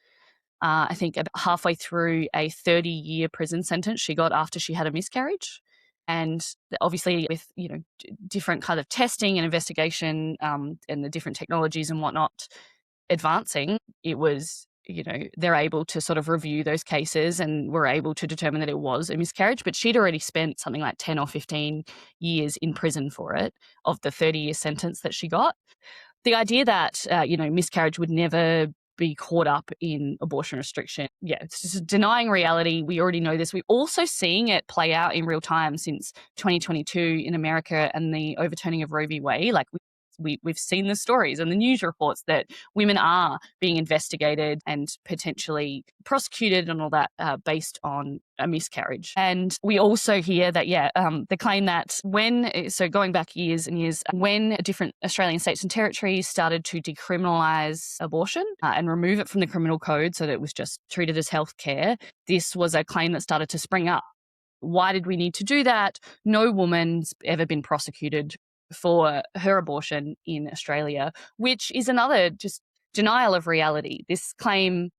I think halfway through a 30-year prison sentence she got after she had a miscarriage. And obviously with, different kind of testing and investigation and the different technologies and whatnot advancing, it was, they're able to sort of review those cases and were able to determine that it was a miscarriage. But she'd already spent something like 10 or 15 years in prison for it, of the 30-year sentence that she got. The idea that, miscarriage would never be caught up in abortion restriction. Yeah, it's just denying reality. We already know this. We're also seeing it play out in real time since 2022 in America and the overturning of Roe v. Wade. Like we've seen the stories and the news reports that women are being investigated and potentially prosecuted and all that based on a miscarriage. And we also hear that, the claim that going back years and years, when different Australian states and territories started to decriminalise abortion and remove it from the criminal code so that it was just treated as healthcare, this was a claim that started to spring up. Why did we need to do that? No woman's ever been prosecuted for her abortion in Australia, which is another just denial of reality. This claim,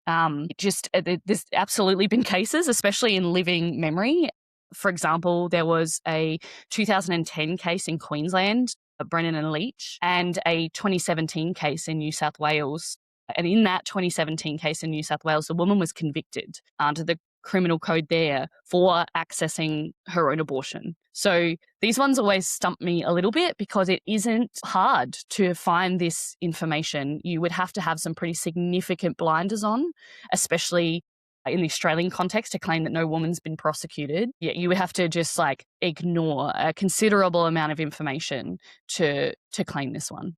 there's absolutely been cases, especially in living memory. For example, there was a 2010 case in Queensland, Brennan and Leach, and a 2017 case in New South Wales. And in that 2017 case in New South Wales, the woman was convicted under the criminal code there for accessing her own abortion. So these ones always stump me a little bit because it isn't hard to find this information. You would have to have some pretty significant blinders on, especially in the Australian context to claim that no woman's been prosecuted, you would have to just like ignore a considerable amount of information to claim this one.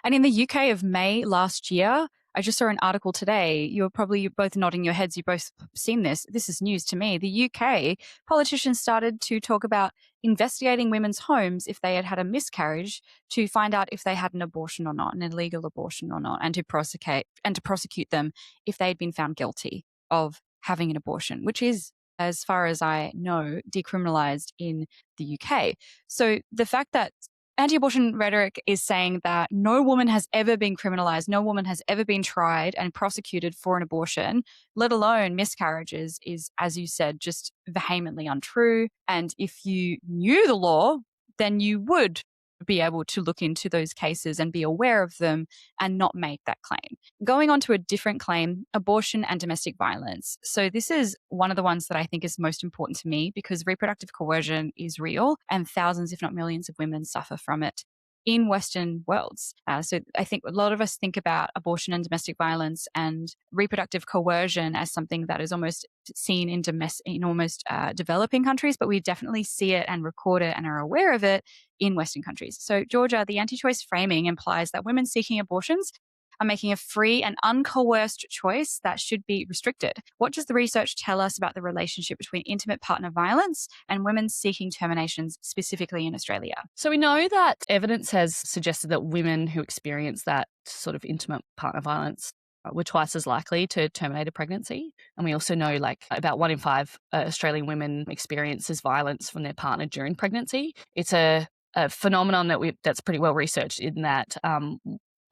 And in the UK of May last year, I just saw an article today. You're probably both nodding your heads. You've both seen this. This is news to me. The UK politicians started to talk about investigating women's homes if they had had a miscarriage to find out if they had an abortion or not, an illegal abortion or not, and to prosecute them if they had been found guilty of having an abortion, which is, as far as I know, decriminalised in the UK. So the fact that anti-abortion rhetoric is saying that no woman has ever been criminalized, no woman has ever been tried and prosecuted for an abortion, let alone miscarriages, is, as you said, just vehemently untrue. And if you knew the law, then you would be able to look into those cases and be aware of them and not make that claim. Going on to a different claim, abortion and domestic violence. So this is one of the ones that I think is most important to me because reproductive coercion is real and thousands, if not millions of women suffer from it in Western worlds. So I think a lot of us think about abortion and domestic violence and reproductive coercion as something that is almost seen in developing countries, but we definitely see it and record it and are aware of it in Western countries. So Georgia, the anti-choice framing implies that women seeking abortions are making a free and uncoerced choice that should be restricted. What does the research tell us about the relationship between intimate partner violence and women seeking terminations, specifically in Australia? So we know that evidence has suggested that women who experience that sort of intimate partner violence were twice as likely to terminate a pregnancy. And we also know like about 1 in 5 Australian women experiences violence from their partner during pregnancy. It's a phenomenon that's pretty well researched in that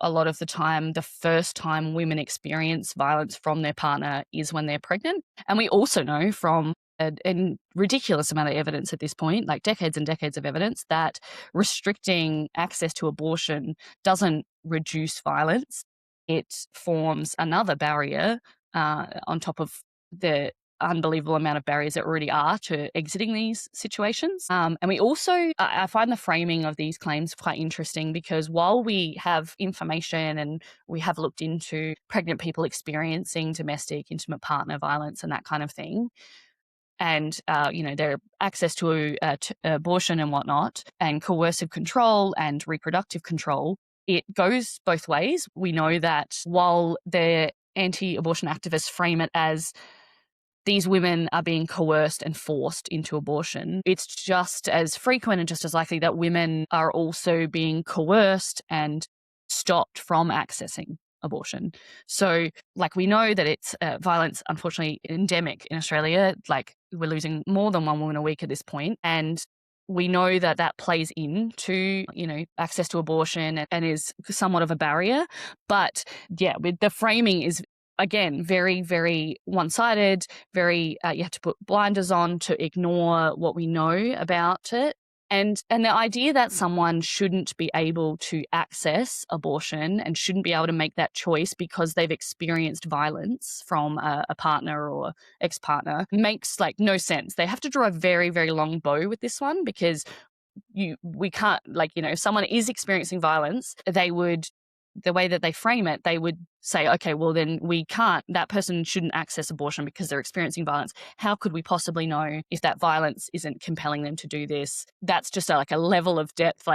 a lot of the time, the first time women experience violence from their partner is when they're pregnant. And we also know from a ridiculous amount of evidence at this point, like decades and decades of evidence, that restricting access to abortion doesn't reduce violence. It forms another barrier on top of the unbelievable amount of barriers that already are to exiting these situations. And we also, I find the framing of these claims quite interesting because while we have information and we have looked into pregnant people experiencing domestic, intimate partner violence and that kind of thing, and, their access to abortion and whatnot, and coercive control and reproductive control, it goes both ways. We know that while the anti-abortion activists frame it as these women are being coerced and forced into abortion, it's just as frequent and just as likely that women are also being coerced and stopped from accessing abortion. So, like, we know that it's violence, unfortunately, endemic in Australia. Like, we're losing more than 1 woman a week at this point. And we know that that plays into, access to abortion and is somewhat of a barrier. But yeah, with the framing is, again, very, very one-sided, very, you have to put blinders on to ignore what we know about it. And the idea that someone shouldn't be able to access abortion and shouldn't be able to make that choice because they've experienced violence from a partner or ex-partner makes like no sense. They have to draw a very, very long bow with this one because we can't, if someone is experiencing violence, the way that they frame it, they would say, okay, well then that person shouldn't access abortion because they're experiencing violence. How could we possibly know if that violence isn't compelling them to do this? That's just a level of depth,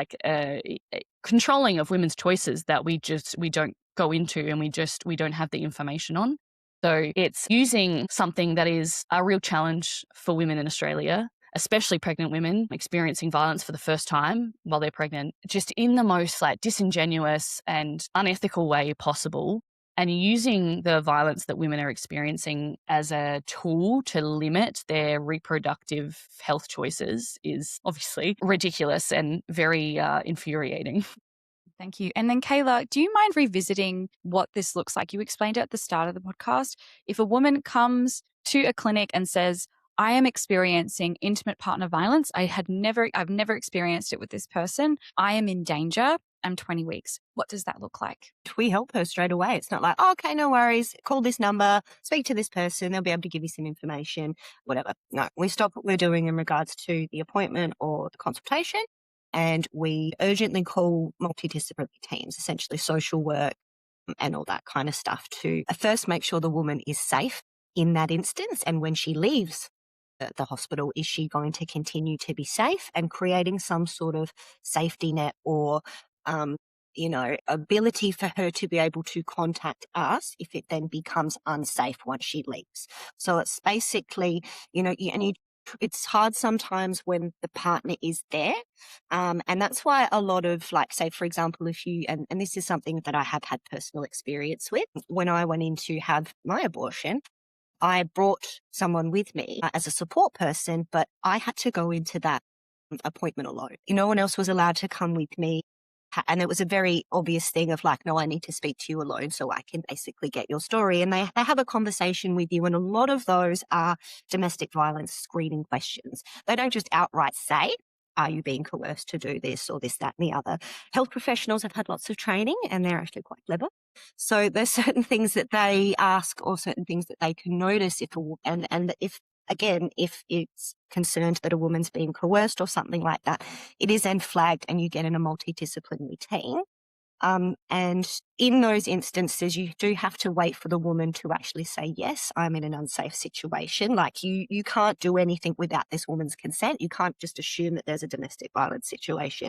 controlling of women's choices that we don't go into and we don't have the information on. So it's using something that is a real challenge for women in Australia, especially pregnant women experiencing violence for the first time while they're pregnant, just in the most disingenuous and unethical way possible, and using the violence that women are experiencing as a tool to limit their reproductive health choices is obviously ridiculous and very infuriating. Thank you. And then, Kayla, do you mind revisiting what this looks like? You explained it at the start of the podcast. If a woman comes to a clinic and says, I am experiencing intimate partner violence. I've never experienced it with this person. I am in danger. I'm 20 weeks. What does that look like? We help her straight away. It's not like, oh, okay, no worries. Call this number, speak to this person. They'll be able to give you some information, whatever. No, we stop what we're doing in regards to the appointment or the consultation, and we urgently call multidisciplinary teams, essentially social work and all that kind of stuff, to first make sure the woman is safe in that instance? And when she leaves the hospital, is she going to continue to be safe, and creating some sort of safety net or, ability for her to be able to contact us if it then becomes unsafe once she leaves. So it's basically, it's hard sometimes when the partner is there. And that's why a lot of, like, say, for example, if you, and this is something that I have had personal experience with, when I went in to have my abortion, I brought someone with me as a support person, but I had to go into that appointment alone. No one else was allowed to come with me. And it was a very obvious thing of like, no, I need to speak to you alone so I can basically get your story. And they have a conversation with you. And a lot of those are domestic violence screening questions. They don't just outright say, are you being coerced to do this or this, that, and the other? Health professionals have had lots of training and they're actually quite clever. So there's certain things that they ask or certain things that they can notice if it's concerned that a woman's being coerced or something like that, it is then flagged and you get in a multidisciplinary team. And in those instances, you do have to wait for the woman to actually say, yes, I'm in an unsafe situation. Like you can't do anything without this woman's consent. You can't just assume that there's a domestic violence situation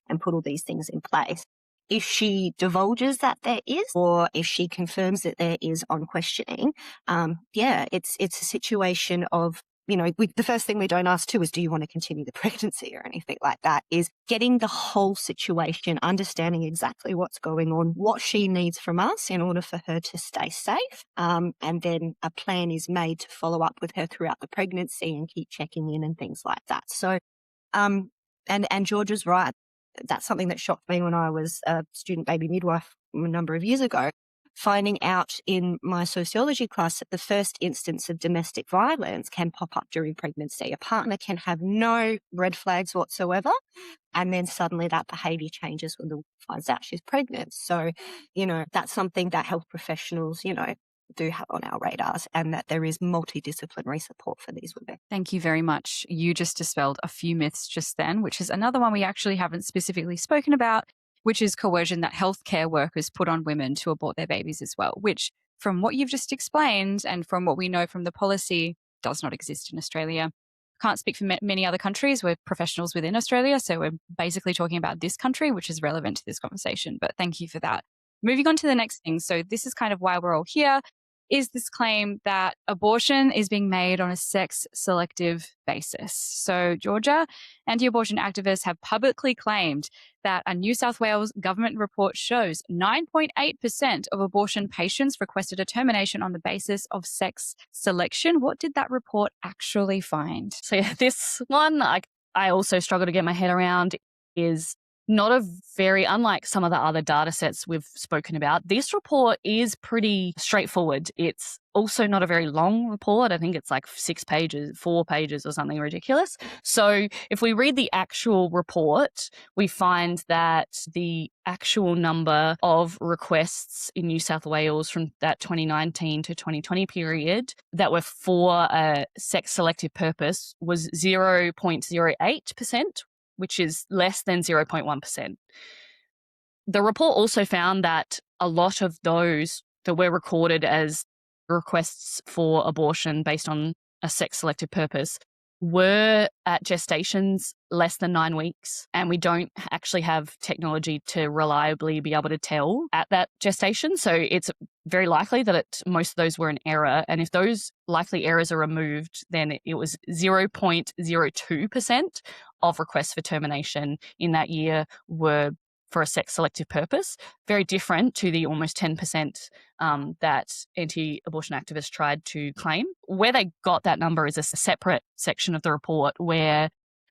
and put all these things in place. If she divulges that there is, or if she confirms that there is on questioning, it's a situation of, the first thing we don't ask too is, do you want to continue the pregnancy or anything like that? Is getting the whole situation, understanding exactly what's going on, what she needs from us in order for her to stay safe. And then a plan is made to follow up with her throughout the pregnancy and keep checking in and things like that. So, and Georgia's right. That's something that shocked me when I was a student baby midwife a number of years ago, finding out in my sociology class that the first instance of domestic violence can pop up during pregnancy. A partner can have no red flags whatsoever, and then suddenly that behaviour changes when the woman finds out she's pregnant. So, that's something that health professionals, do have on our radars, and that there is multidisciplinary support for these women. Thank you very much. You just dispelled a few myths just then, which is another one we actually haven't specifically spoken about, which is coercion that healthcare workers put on women to abort their babies as well, which from what you've just explained and from what we know from the policy does not exist in Australia. Can't speak for many other countries. We're professionals within Australia, so we're basically talking about this country, which is relevant to this conversation. But thank you for that. Moving on to the next thing. So this is kind of why we're all here, is this claim that abortion is being made on a sex-selective basis. So Georgia, anti-abortion activists have publicly claimed that a New South Wales government report shows 9.8% of abortion patients requested a termination on the basis of sex selection. What did that report actually find? So yeah, this one I also struggle to get my head around. Is not unlike some of the other data sets we've spoken about, this report is pretty straightforward. It's also not a very long report. I think it's like 4 pages or something ridiculous. So if we read the actual report, we find that the actual number of requests in New South Wales from that 2019 to 2020 period that were for a sex-selective purpose was 0.08%, which is less than 0.1%. The report also found that a lot of those that were recorded as requests for abortion based on a sex-selective purpose were at gestations less than 9 weeks, and we don't actually have technology to reliably be able to tell at that gestation. So it's very likely that most of those were an error, and if those likely errors are removed, then it was 0.02% of requests for termination in that year were for a sex-selective purpose, very different to the almost 10% that anti-abortion activists tried to claim. Where they got that number is a separate section of the report where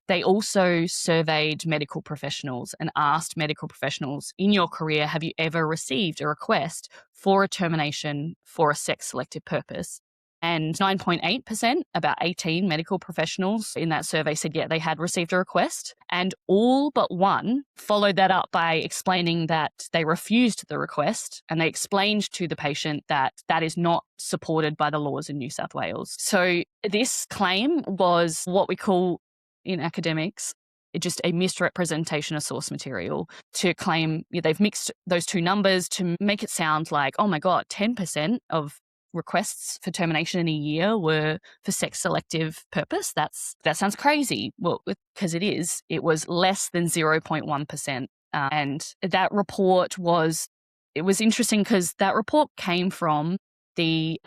they also surveyed medical professionals and asked medical professionals, in your career, have you ever received a request for a termination for a sex-selective purpose? And 9.8%, about 18 medical professionals in that survey said, yeah, they had received a request. And all but one followed that up by explaining that they refused the request, and they explained to the patient that that is not supported by the laws in New South Wales. So this claim was what we call in academics just a misrepresentation of source material, to claim they've mixed those two numbers to make it sound like, oh my God, 10% of requests for termination in a year were for sex selective purpose. That sounds crazy. Well, because it is. It was less than 0.1%. And that report was interesting because that report came from the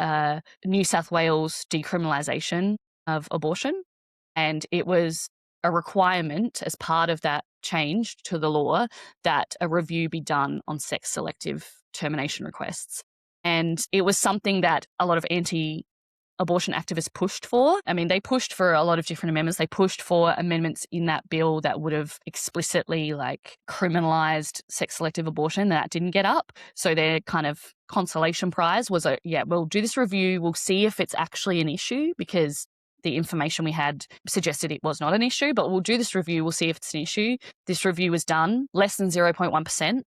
New South Wales decriminalisation of abortion. And it was a requirement as part of that change to the law that a review be done on sex selective termination requests. And it was something that a lot of anti-abortion activists pushed for. I mean, they pushed for a lot of different amendments. They pushed for amendments in that bill that would have explicitly criminalised sex selective abortion. That didn't get up. So their kind of consolation prize was we'll do this review. We'll see if it's actually an issue, because the information we had suggested it was not an issue, but we'll do this review. We'll see if it's an issue. This review was done, less than 0.1%.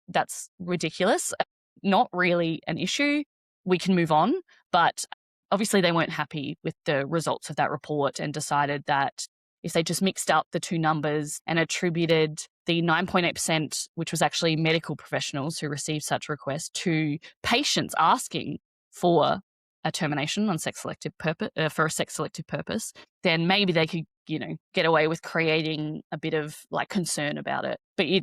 That's ridiculous. Not really an issue. We can move on. But obviously they weren't happy with the results of that report and decided that if they just mixed up the two numbers and attributed the 9.8%, which was actually medical professionals who received such requests, to patients asking for a termination on sex selective purpose, for a sex selective purpose, then maybe they could, get away with creating a bit of concern about it. But you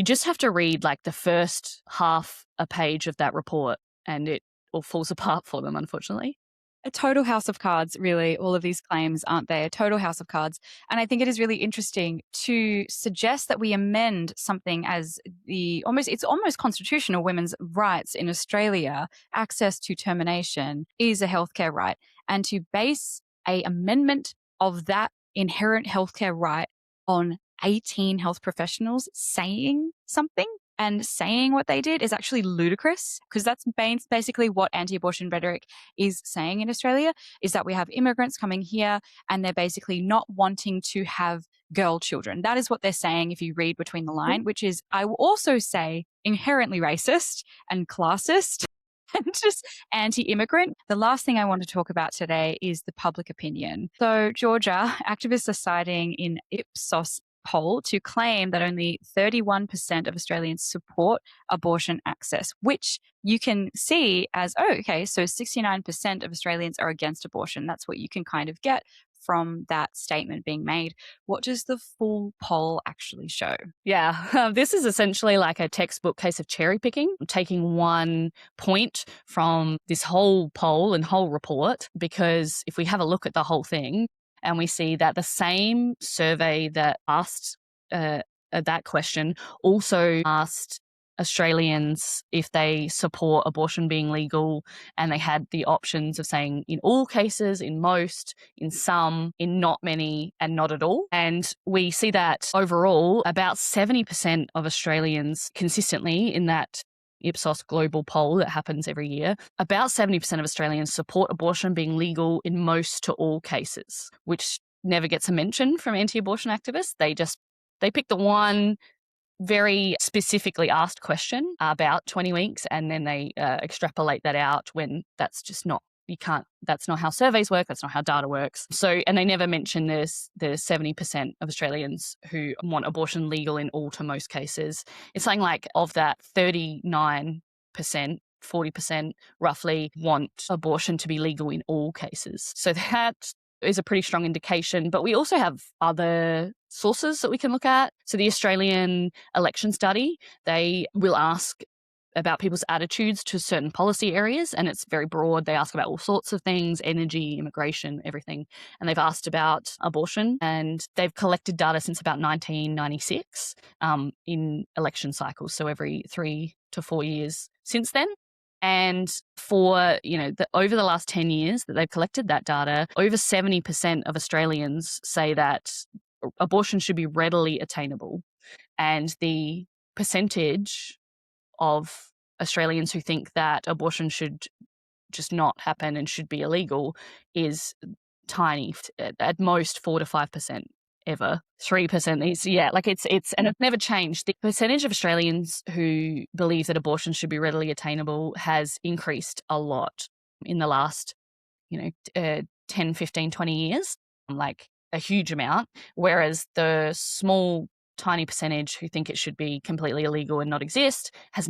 just have to read the first half a page of that report and it all falls apart for them, unfortunately. A total house of cards, really, all of these claims, aren't they? A total house of cards. And I think it is really interesting to suggest that we amend something as it's almost constitutional women's rights in Australia. Access to termination is a healthcare right. And to base a amendment of that inherent healthcare right on 18 health professionals saying something and saying what they did is actually ludicrous, because that's basically what anti-abortion rhetoric is saying in Australia, is that we have immigrants coming here and they're basically not wanting to have girl children. That is what they're saying if you read between the line, which is, I will also say, inherently racist and classist and just anti-immigrant. The last thing I want to talk about today is the public opinion. So, Georgia, activists are citing in Ipsos poll to claim that only 31% of Australians support abortion access, which you can see as, so 69% of Australians are against abortion. That's what you can kind of get from that statement being made. What does the full poll actually show? Yeah, this is essentially like a textbook case of cherry picking, taking one point from this whole poll and whole report, because if we have a look at the whole thing, and we see that the same survey that asked that question also asked Australians if they support abortion being legal, and they had the options of saying in all cases, in most, in some, in not many, and not at all. And we see that overall, about 70% of Australians consistently in that Ipsos global poll that happens every year, about 70% of Australians support abortion being legal in most to all cases, which never gets a mention from anti-abortion activists. They pick the one very specifically asked question about 20 weeks, and then they extrapolate that out when that's just not, that's not how surveys work, that's not how data works. So, and they never mention the 70% of Australians who want abortion legal in all to most cases. It's something like, of that, 39%, 40% roughly want abortion to be legal in all cases. So that is a pretty strong indication. But we also have other sources that we can look at. So the Australian election study, they will ask about people's attitudes to certain policy areas, and it's very broad. They ask about all sorts of things: energy, immigration, everything. And they've asked about abortion, and they've collected data since about 1996 in election cycles, so every 3 to 4 years since then. And for, over the last 10 years that they've collected that data, over 70% of Australians say that abortion should be readily attainable. And the percentage of Australians who think that abortion should just not happen and should be illegal is tiny, at most 4 to 5%. Ever 3% is it's and it's never changed. The percentage of Australians who believe that abortion should be readily attainable has increased a lot in the last 10, 15, 20 years, like a huge amount, whereas the small tiny percentage who think it should be completely illegal and not exist it's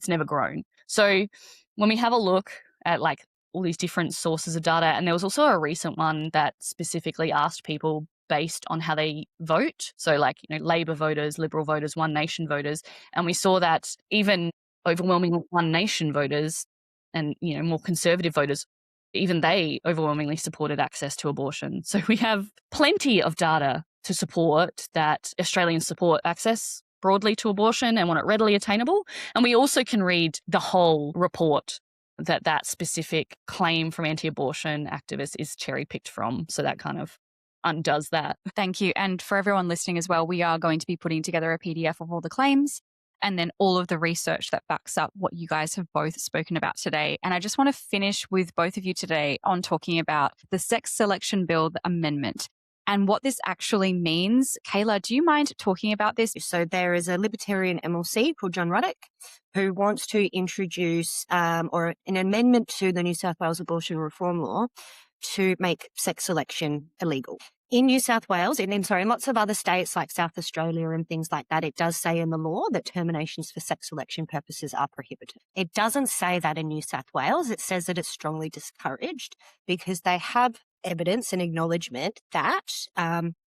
never grown. So when we have a look at like all these different sources of data. And there was also a recent one that specifically asked people based on how they vote. So like, Labour voters, Liberal voters, One Nation voters. And we saw that even overwhelming One Nation voters and, more conservative voters, even they overwhelmingly supported access to abortion. So we have plenty of data to support that Australians support access broadly to abortion and want it readily attainable. And we also can read the whole report that specific claim from anti-abortion activists is cherry-picked from. So that kind of undoes that. Thank you. And for everyone listening as well, we are going to be putting together a PDF of all the claims and then all of the research that backs up what you guys have both spoken about today. And I just want to finish with both of you today on talking about the Sex Selection Bill Amendment and what this actually means. Kayla, do you mind talking about this? So there is a libertarian MLC called John Ruddock who wants to introduce or an amendment to the New South Wales abortion reform law to make sex selection illegal. In New South Wales, and in lots of other states like South Australia and things like that, it does say in the law that terminations for sex selection purposes are prohibited. It doesn't say that in New South Wales. It says that it's strongly discouraged because they have evidence and acknowledgement that,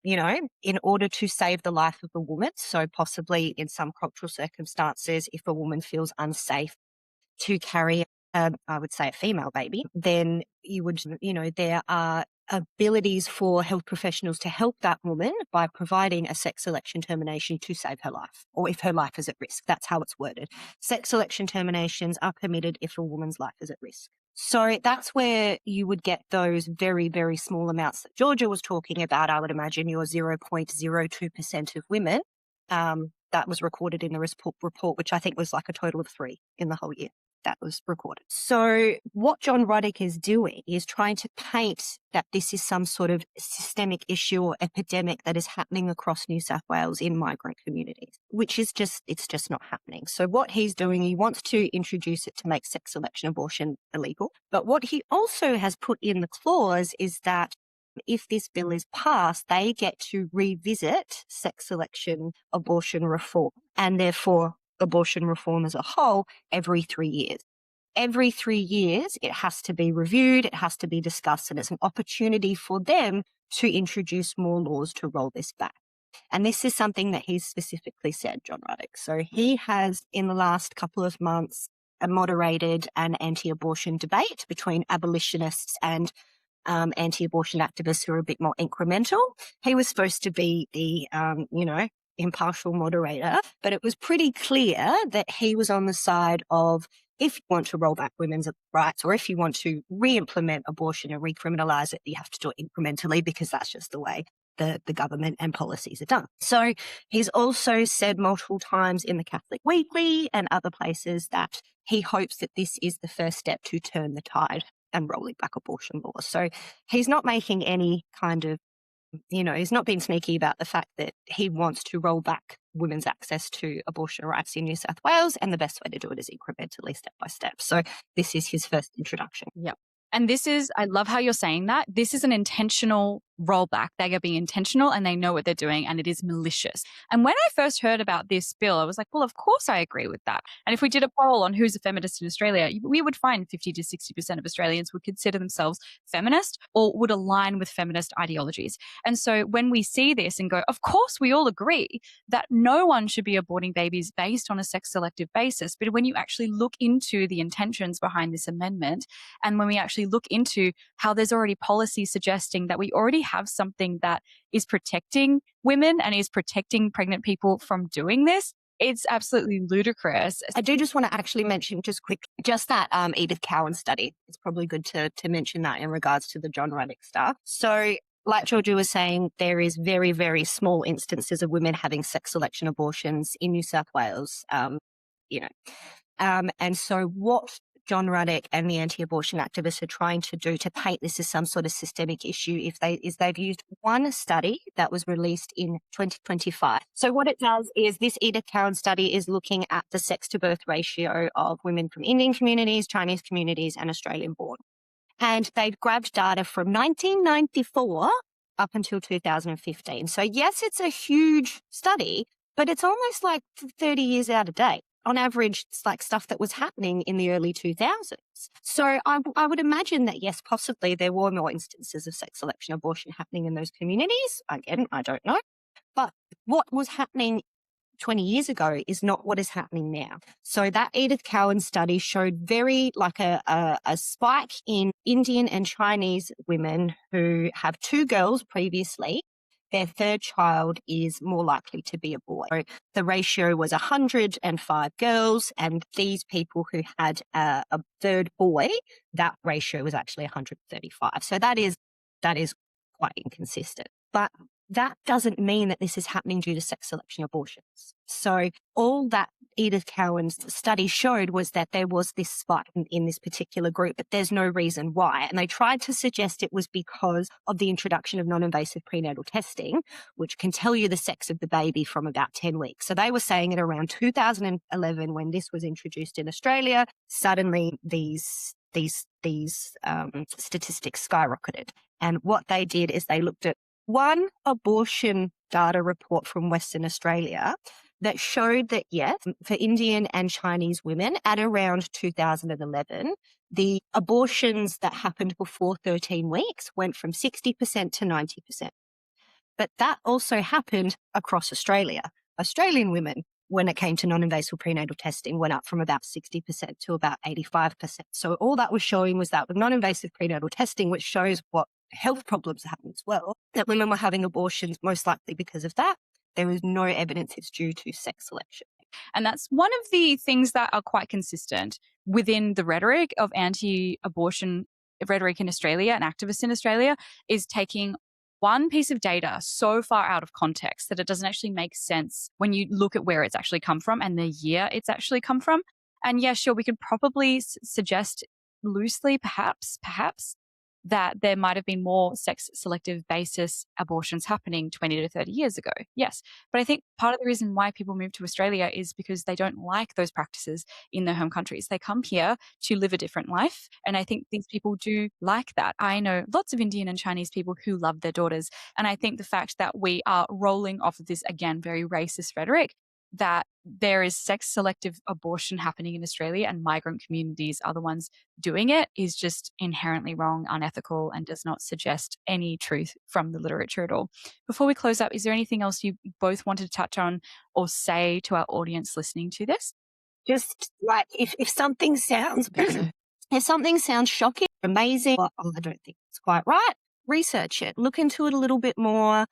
in order to save the life of a woman, so possibly in some cultural circumstances, if a woman feels unsafe to carry, I would say a female baby, then you would, there are abilities for health professionals to help that woman by providing a sex selection termination to save her life, or if her life is at risk. That's how it's worded. Sex selection terminations are permitted if a woman's life is at risk. So that's where you would get those very, very small amounts that Georgia was talking about. I would imagine your 0.02% of women. That was recorded in the report, which I think was like a total of 3 in the whole year that was recorded. So what John Ruddock is doing is trying to paint that this is some sort of systemic issue or epidemic that is happening across New South Wales in migrant communities, which is it's just not happening. So what he's doing, he wants to introduce it to make sex selection abortion illegal. But what he also has put in the clause is that if this bill is passed, they get to revisit sex selection abortion reform and therefore abortion reform as a whole every 3 years. Every 3 years, it has to be reviewed, it has to be discussed, and it's an opportunity for them to introduce more laws to roll this back. And this is something that he's specifically said, John Ruddock. So he has, in the last couple of months, moderated an anti-abortion debate between abolitionists and anti-abortion activists who are a bit more incremental. He was supposed to be the, impartial moderator, but it was pretty clear that he was on the side of, if you want to roll back women's rights or if you want to re-implement abortion and recriminalise it, you have to do it incrementally because that's just the way the government and policies are done. So he's also said multiple times in the Catholic Weekly and other places that he hopes that this is the first step to turn the tide and rolling back abortion laws. So he's not making any kind of, he's not being sneaky about the fact that he wants to roll back women's access to abortion rights in New South Wales, and the best way to do it is incrementally, step by step. So this is his first introduction. Yep. And I love how you're saying that. This is an intentional rollback. They are being intentional and they know what they're doing, and it is malicious. And when I first heard about this bill, I was like, well, of course I agree with that. And if we did a poll on who's a feminist in Australia, we would find 50 to 60% of Australians would consider themselves feminist or would align with feminist ideologies. And so when we see this and go, of course we all agree that no one should be aborting babies based on a sex selective basis. But when you actually look into the intentions behind this amendment, and when we actually look into how there's already policy suggesting that we already have something that is protecting women and is protecting pregnant people from doing this, it's absolutely ludicrous. I do just want to actually mention just that Edith Cowan study. It's probably good to mention that in regards to the John Ruddock stuff. So like Georgia was saying, there is very, very small instances of women having sex selection abortions in New South Wales, and so what John Ruddock and the anti-abortion activists are trying to do to paint this as some sort of systemic issue they've used one study that was released in 2025. So what it does is this Edith Cowan study is looking at the sex-to-birth ratio of women from Indian communities, Chinese communities, and Australian-born. And they've grabbed data from 1994 up until 2015. So yes, it's a huge study, but it's almost like 30 years out of date. on average, it's like stuff that was happening in the early 2000s. So I would imagine that, yes, possibly there were more instances of sex selection abortion happening in those communities. Again, I don't know. But what was happening 20 years ago is not what is happening now. So that Edith Cowan study showed very like a spike in Indian and Chinese women who have 2 girls previously. Their third child is more likely to be a boy. So the ratio was 105 girls, and these people who had a third boy, that ratio was actually 135. So that is quite inconsistent. But that doesn't mean that this is happening due to sex selection abortions. So all that Edith Cowan's study showed was that there was this spike in this particular group, but there's no reason why. And they tried to suggest it was because of the introduction of non-invasive prenatal testing, which can tell you the sex of the baby from about 10 weeks. So they were saying at around 2011, when this was introduced in Australia, suddenly these statistics skyrocketed. And what they did is they looked at one abortion data report from Western Australia that showed that, yes, for Indian and Chinese women at around 2011, the abortions that happened before 13 weeks went from 60% to 90%. But that also happened across Australia. Australian women, when it came to non-invasive prenatal testing, went up from about 60% to about 85%. So all that was showing was that with non-invasive prenatal testing, which shows what health problems happen as well, that women were having abortions most likely because of that. There is no evidence it's due to sex selection. And that's one of the things that are quite consistent within the rhetoric of anti-abortion rhetoric in Australia and activists in Australia is taking one piece of data so far out of context that it doesn't actually make sense when you look at where it's actually come from and the year it's actually come from. And yeah, sure, we could probably suggest loosely, perhaps, that there might have been more sex selective basis abortions happening 20 to 30 years ago. Yes. But I think part of the reason why people move to Australia is because they don't like those practices in their home countries. They come here to live a different life. And I think these people do like that. I know lots of Indian and Chinese people who love their daughters. And I think the fact that we are rolling off of this, again, very racist rhetoric, that there is sex selective abortion happening in Australia and migrant communities are the ones doing it is just inherently wrong, unethical, and does not suggest any truth from the literature at all. Before we close up, is there anything else you both wanted to touch on or say to our audience listening to this? Just like if something sounds if something sounds shocking, amazing, or, oh, I don't think it's quite right, research it, look into it a little bit more.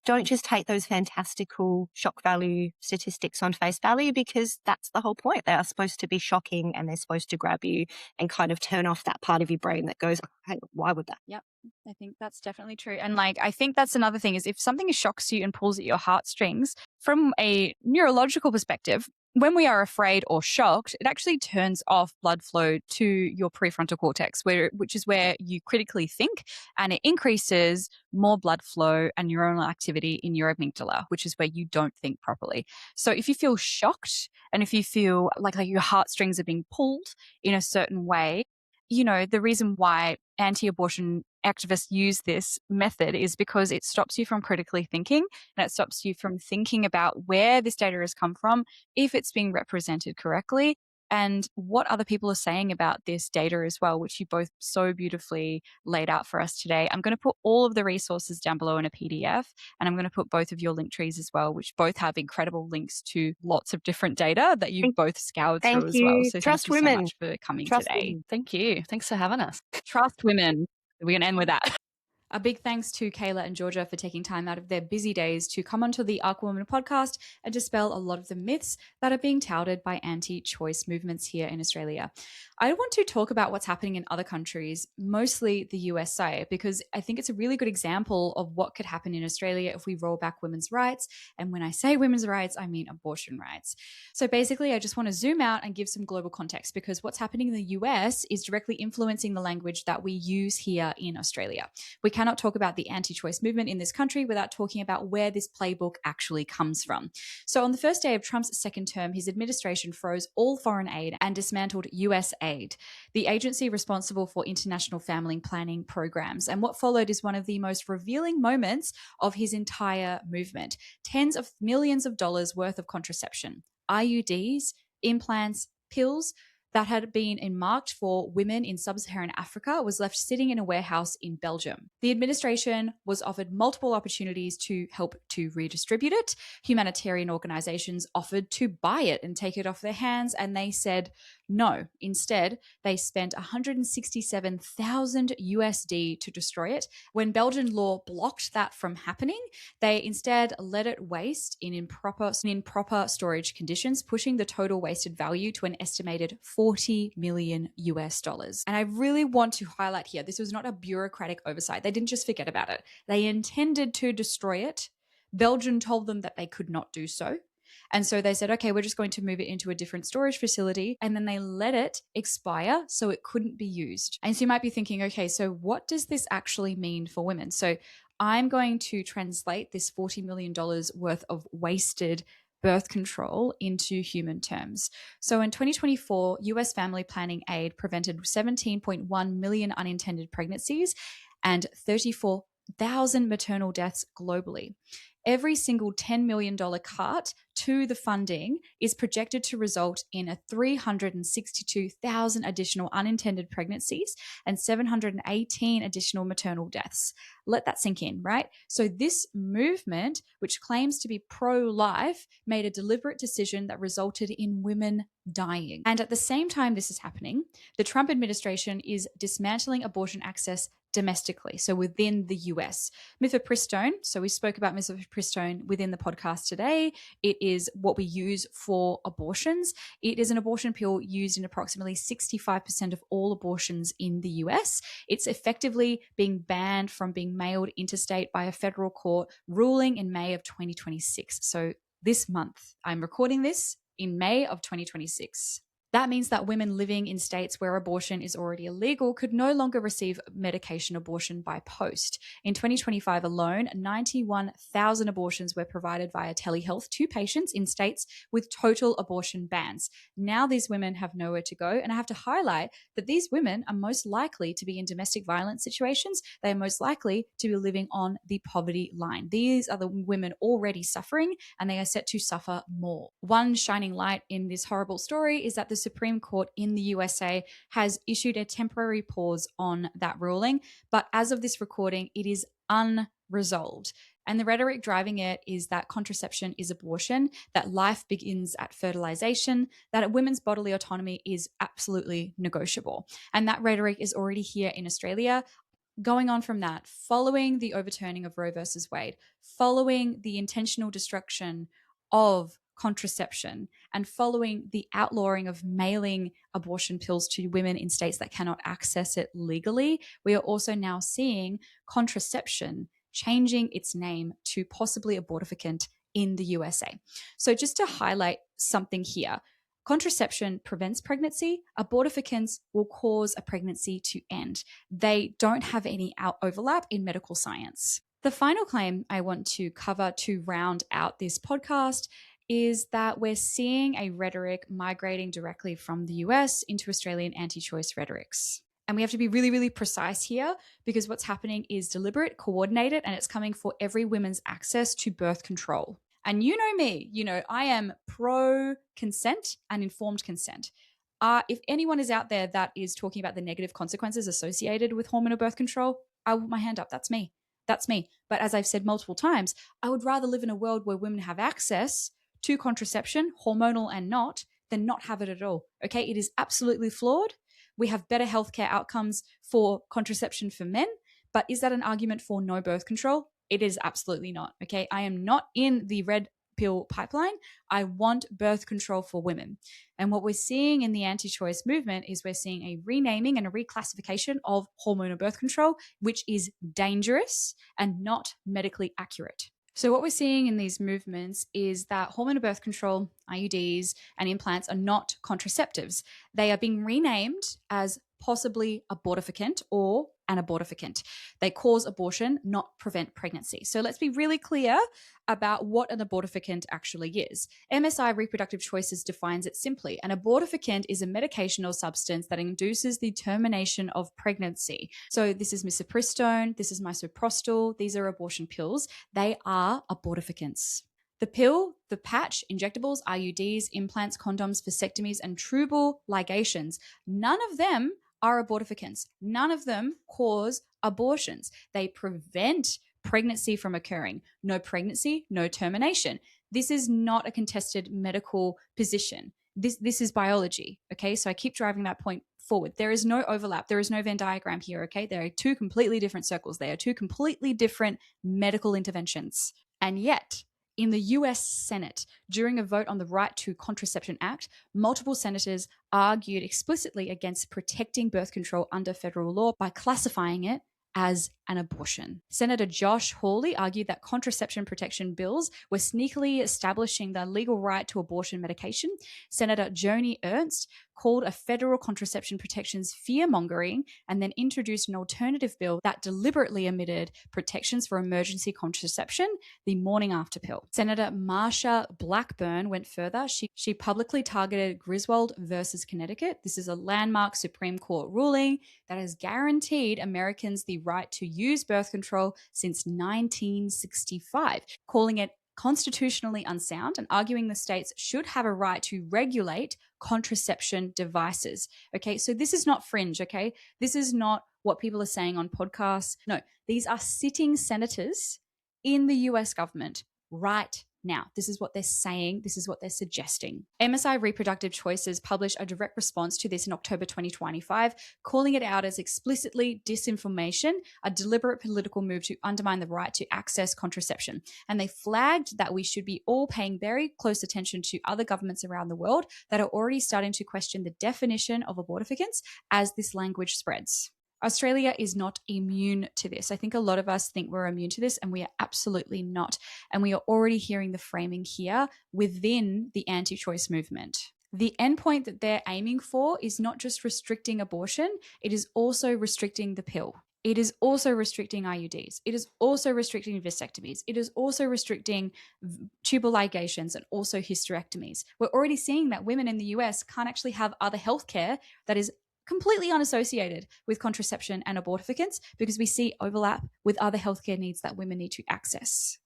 Don't just take those fantastical shock value statistics on face value, because that's the whole point. They are supposed to be shocking and they're supposed to grab you and kind of turn off that part of your brain that goes, hey, why would that? Yep. I think that's definitely true. And I think that's another thing is if something shocks you and pulls at your heartstrings from a neurological perspective, when we are afraid or shocked, it actually turns off blood flow to your prefrontal cortex, which is where you critically think, and it increases more blood flow and neuronal activity in your amygdala, which is where you don't think properly. So if you feel shocked and if you feel like your heartstrings are being pulled in a certain way, the reason why anti-abortion activists use this method is because it stops you from critically thinking and it stops you from thinking about where this data has come from, if it's being represented correctly, and what other people are saying about this data as well, which you both so beautifully laid out for us today. I'm going to put all of the resources down below in a PDF, and I'm going to put both of your link trees as well, which both have incredible links to lots of different data that you've both scoured through as well. So Trust thank you women. so much for coming Trust today. women. Thank you. Thanks for having us. Trust women. We're going to end with that. A big thanks to Kayla and Georgia for taking time out of their busy days to come onto the Arc Woman podcast and dispel a lot of the myths that are being touted by anti-choice movements here in Australia. I want to talk about what's happening in other countries, mostly the USA, because I think it's a really good example of what could happen in Australia if we roll back women's rights. And when I say women's rights, I mean abortion rights. So basically, I just want to zoom out and give some global context, because what's happening in the US is directly influencing the language that we use here in Australia. We cannot talk about the anti-choice movement in this country without talking about where this playbook actually comes from. So on the first day of Trump's second term, his administration froze all foreign aid and dismantled USAID, the agency responsible for international family planning programs. And what followed is one of the most revealing moments of his entire movement. Tens of millions of dollars worth of contraception, IUDs, implants, pills that had been marked for women in sub-Saharan Africa was left sitting in a warehouse in Belgium. The administration was offered multiple opportunities to help to redistribute it. Humanitarian organizations offered to buy it and take it off their hands, and they said no. Instead, they spent 167,000 USD to destroy it. When Belgian law blocked that from happening, they instead let it waste in improper storage conditions, pushing the total wasted value to an estimated 40 million US dollars. And I really want to highlight here, this was not a bureaucratic oversight. They didn't just forget about it. They intended to destroy it. Belgium told them that they could not do so. And so they said, okay, we're just going to move it into a different storage facility. And then they let it expire so it couldn't be used. And so you might be thinking, okay, so what does this actually mean for women? So I'm going to translate this $40 million worth of wasted birth control into human terms. So in 2024, US Family Planning Aid prevented 17.1 million unintended pregnancies and 34,000 maternal deaths globally. Every single $10 million cut to the funding is projected to result in a 362,000 additional unintended pregnancies and 718 additional maternal deaths. Let that sink in, right? So this movement, which claims to be pro-life, made a deliberate decision that resulted in women dying. And at the same time this is happening, the Trump administration is dismantling abortion access domestically, so within the US. Mifepristone, so we spoke about mifepristone within the podcast today. It is what we use for abortions. It is an abortion pill used in approximately 65% of all abortions in the US. It's effectively being banned from being mailed interstate by a federal court ruling in May of 2026. So this month, I'm recording this in May of 2026. That means that women living in states where abortion is already illegal could no longer receive medication abortion by post. In 2025 alone, 91,000 abortions were provided via telehealth to patients in states with total abortion bans. Now these women have nowhere to go, and I have to highlight that these women are most likely to be in domestic violence situations. They are most likely to be living on the poverty line. These are the women already suffering, and they are set to suffer more. One shining light in this horrible story is that the Supreme Court in the USA has issued a temporary pause on that ruling, but as of this recording, it is unresolved. And the rhetoric driving it is that contraception is abortion, that life begins at fertilization, that women's bodily autonomy is absolutely negotiable. And that rhetoric is already here in Australia. Going on from that, following the overturning of Roe versus Wade, following the intentional destruction of contraception, and following the outlawing of mailing abortion pills to women in states that cannot access it legally, we are also now seeing contraception changing its name to possibly abortificant in the USA. So just to highlight something here, contraception prevents pregnancy. Abortificants will cause a pregnancy to end. They don't have any overlap in medical science. The final claim I want to cover to round out this podcast is that we're seeing a rhetoric migrating directly from the US into Australian anti-choice rhetorics. And we have to be really, really precise here because what's happening is deliberate, coordinated, and it's coming for every woman's access to birth control. And you know me, I am pro-consent and informed consent. If anyone is out there that is talking about the negative consequences associated with hormonal birth control, I will put my hand up. That's me. That's me. But as I've said multiple times, I would rather live in a world where women have access to contraception, hormonal and not, than not have it at all. Okay, it is absolutely flawed. We have better healthcare outcomes for contraception for men, but is that an argument for no birth control? It is absolutely not. Okay, I am not in the red pill pipeline. I want birth control for women. And what we're seeing in the anti-choice movement is we're seeing a renaming and a reclassification of hormonal birth control, which is dangerous and not medically accurate. So what we're seeing in these movements is that hormonal birth control, IUDs, and implants are not contraceptives. They are being renamed as possibly abortificant or an abortificant. They cause abortion, not prevent pregnancy. So let's be really clear about what an abortificant actually is. MSI Reproductive Choices defines it simply. An abortificant is a medication or substance that induces the termination of pregnancy. So this is misoprostol, this is misoprostol, these are abortion pills. They are abortificants. The The pill, the patch, injectables, IUDs, implants, condoms, vasectomies, and tubal ligations, none of them are abortificants. None of them cause abortions. They prevent pregnancy from occurring. No pregnancy, no termination. This is not a contested medical position. This is biology, okay? So I keep driving that point forward. There is no overlap. There is no Venn diagram here, okay? There are two completely different circles. They are two completely different medical interventions. And yet, in the US Senate, during a vote on the Right to Contraception Act, multiple senators argued explicitly against protecting birth control under federal law by classifying it as an abortion. Senator Josh Hawley argued that contraception protection bills were sneakily establishing the legal right to abortion medication. Senator Joni Ernst called a federal contraception protections fear-mongering and then introduced an alternative bill that deliberately omitted protections for emergency contraception, the morning after pill. Senator Marsha Blackburn went further. She publicly targeted Griswold versus Connecticut. This is a landmark Supreme Court ruling that has guaranteed Americans the right to use birth control since 1965, calling it constitutionally unsound and arguing the states should have a right to regulate contraception devices. Okay, so this is not fringe, okay? This is not what people are saying on podcasts. No, these are sitting senators in the US government right now. This is what they're saying. This is what they're suggesting. MSI Reproductive Choices published a direct response to this in October 2025, calling it out as explicitly disinformation, a deliberate political move to undermine the right to access contraception. And they flagged that we should be all paying very close attention to other governments around the world that are already starting to question the definition of abortificants as this language spreads. Australia is not immune to this. I think a lot of us think we're immune to this, and we are absolutely not. And we are already hearing the framing here within the anti-choice movement. The endpoint that they're aiming for is not just restricting abortion, it is also restricting the pill. It is also restricting IUDs. It is also restricting vasectomies. It is also restricting tubal ligations and also hysterectomies. We're already seeing that women in the US can't actually have other healthcare that is completely unassociated with contraception and abortificants because we see overlap with other healthcare needs that women need to access.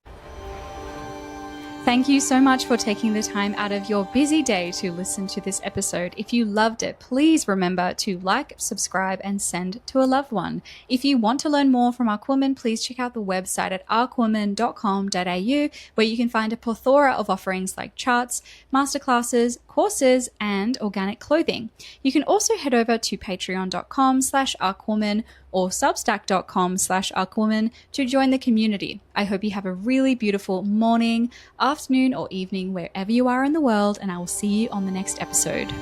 Thank you so much for taking the time out of your busy day to listen to this episode. If you loved it, please remember to like, subscribe, and send to a loved one. If you want to learn more from ArcWoman, please check out the website at arcwoman.com.au, where you can find a plethora of offerings like charts, masterclasses, courses, and organic clothing. You can also head over to patreon.com/arcwoman or substack.com/arcwoman to join the community. I hope you have a really beautiful morning, afternoon, or evening wherever you are in the world, and I will see you on the next episode.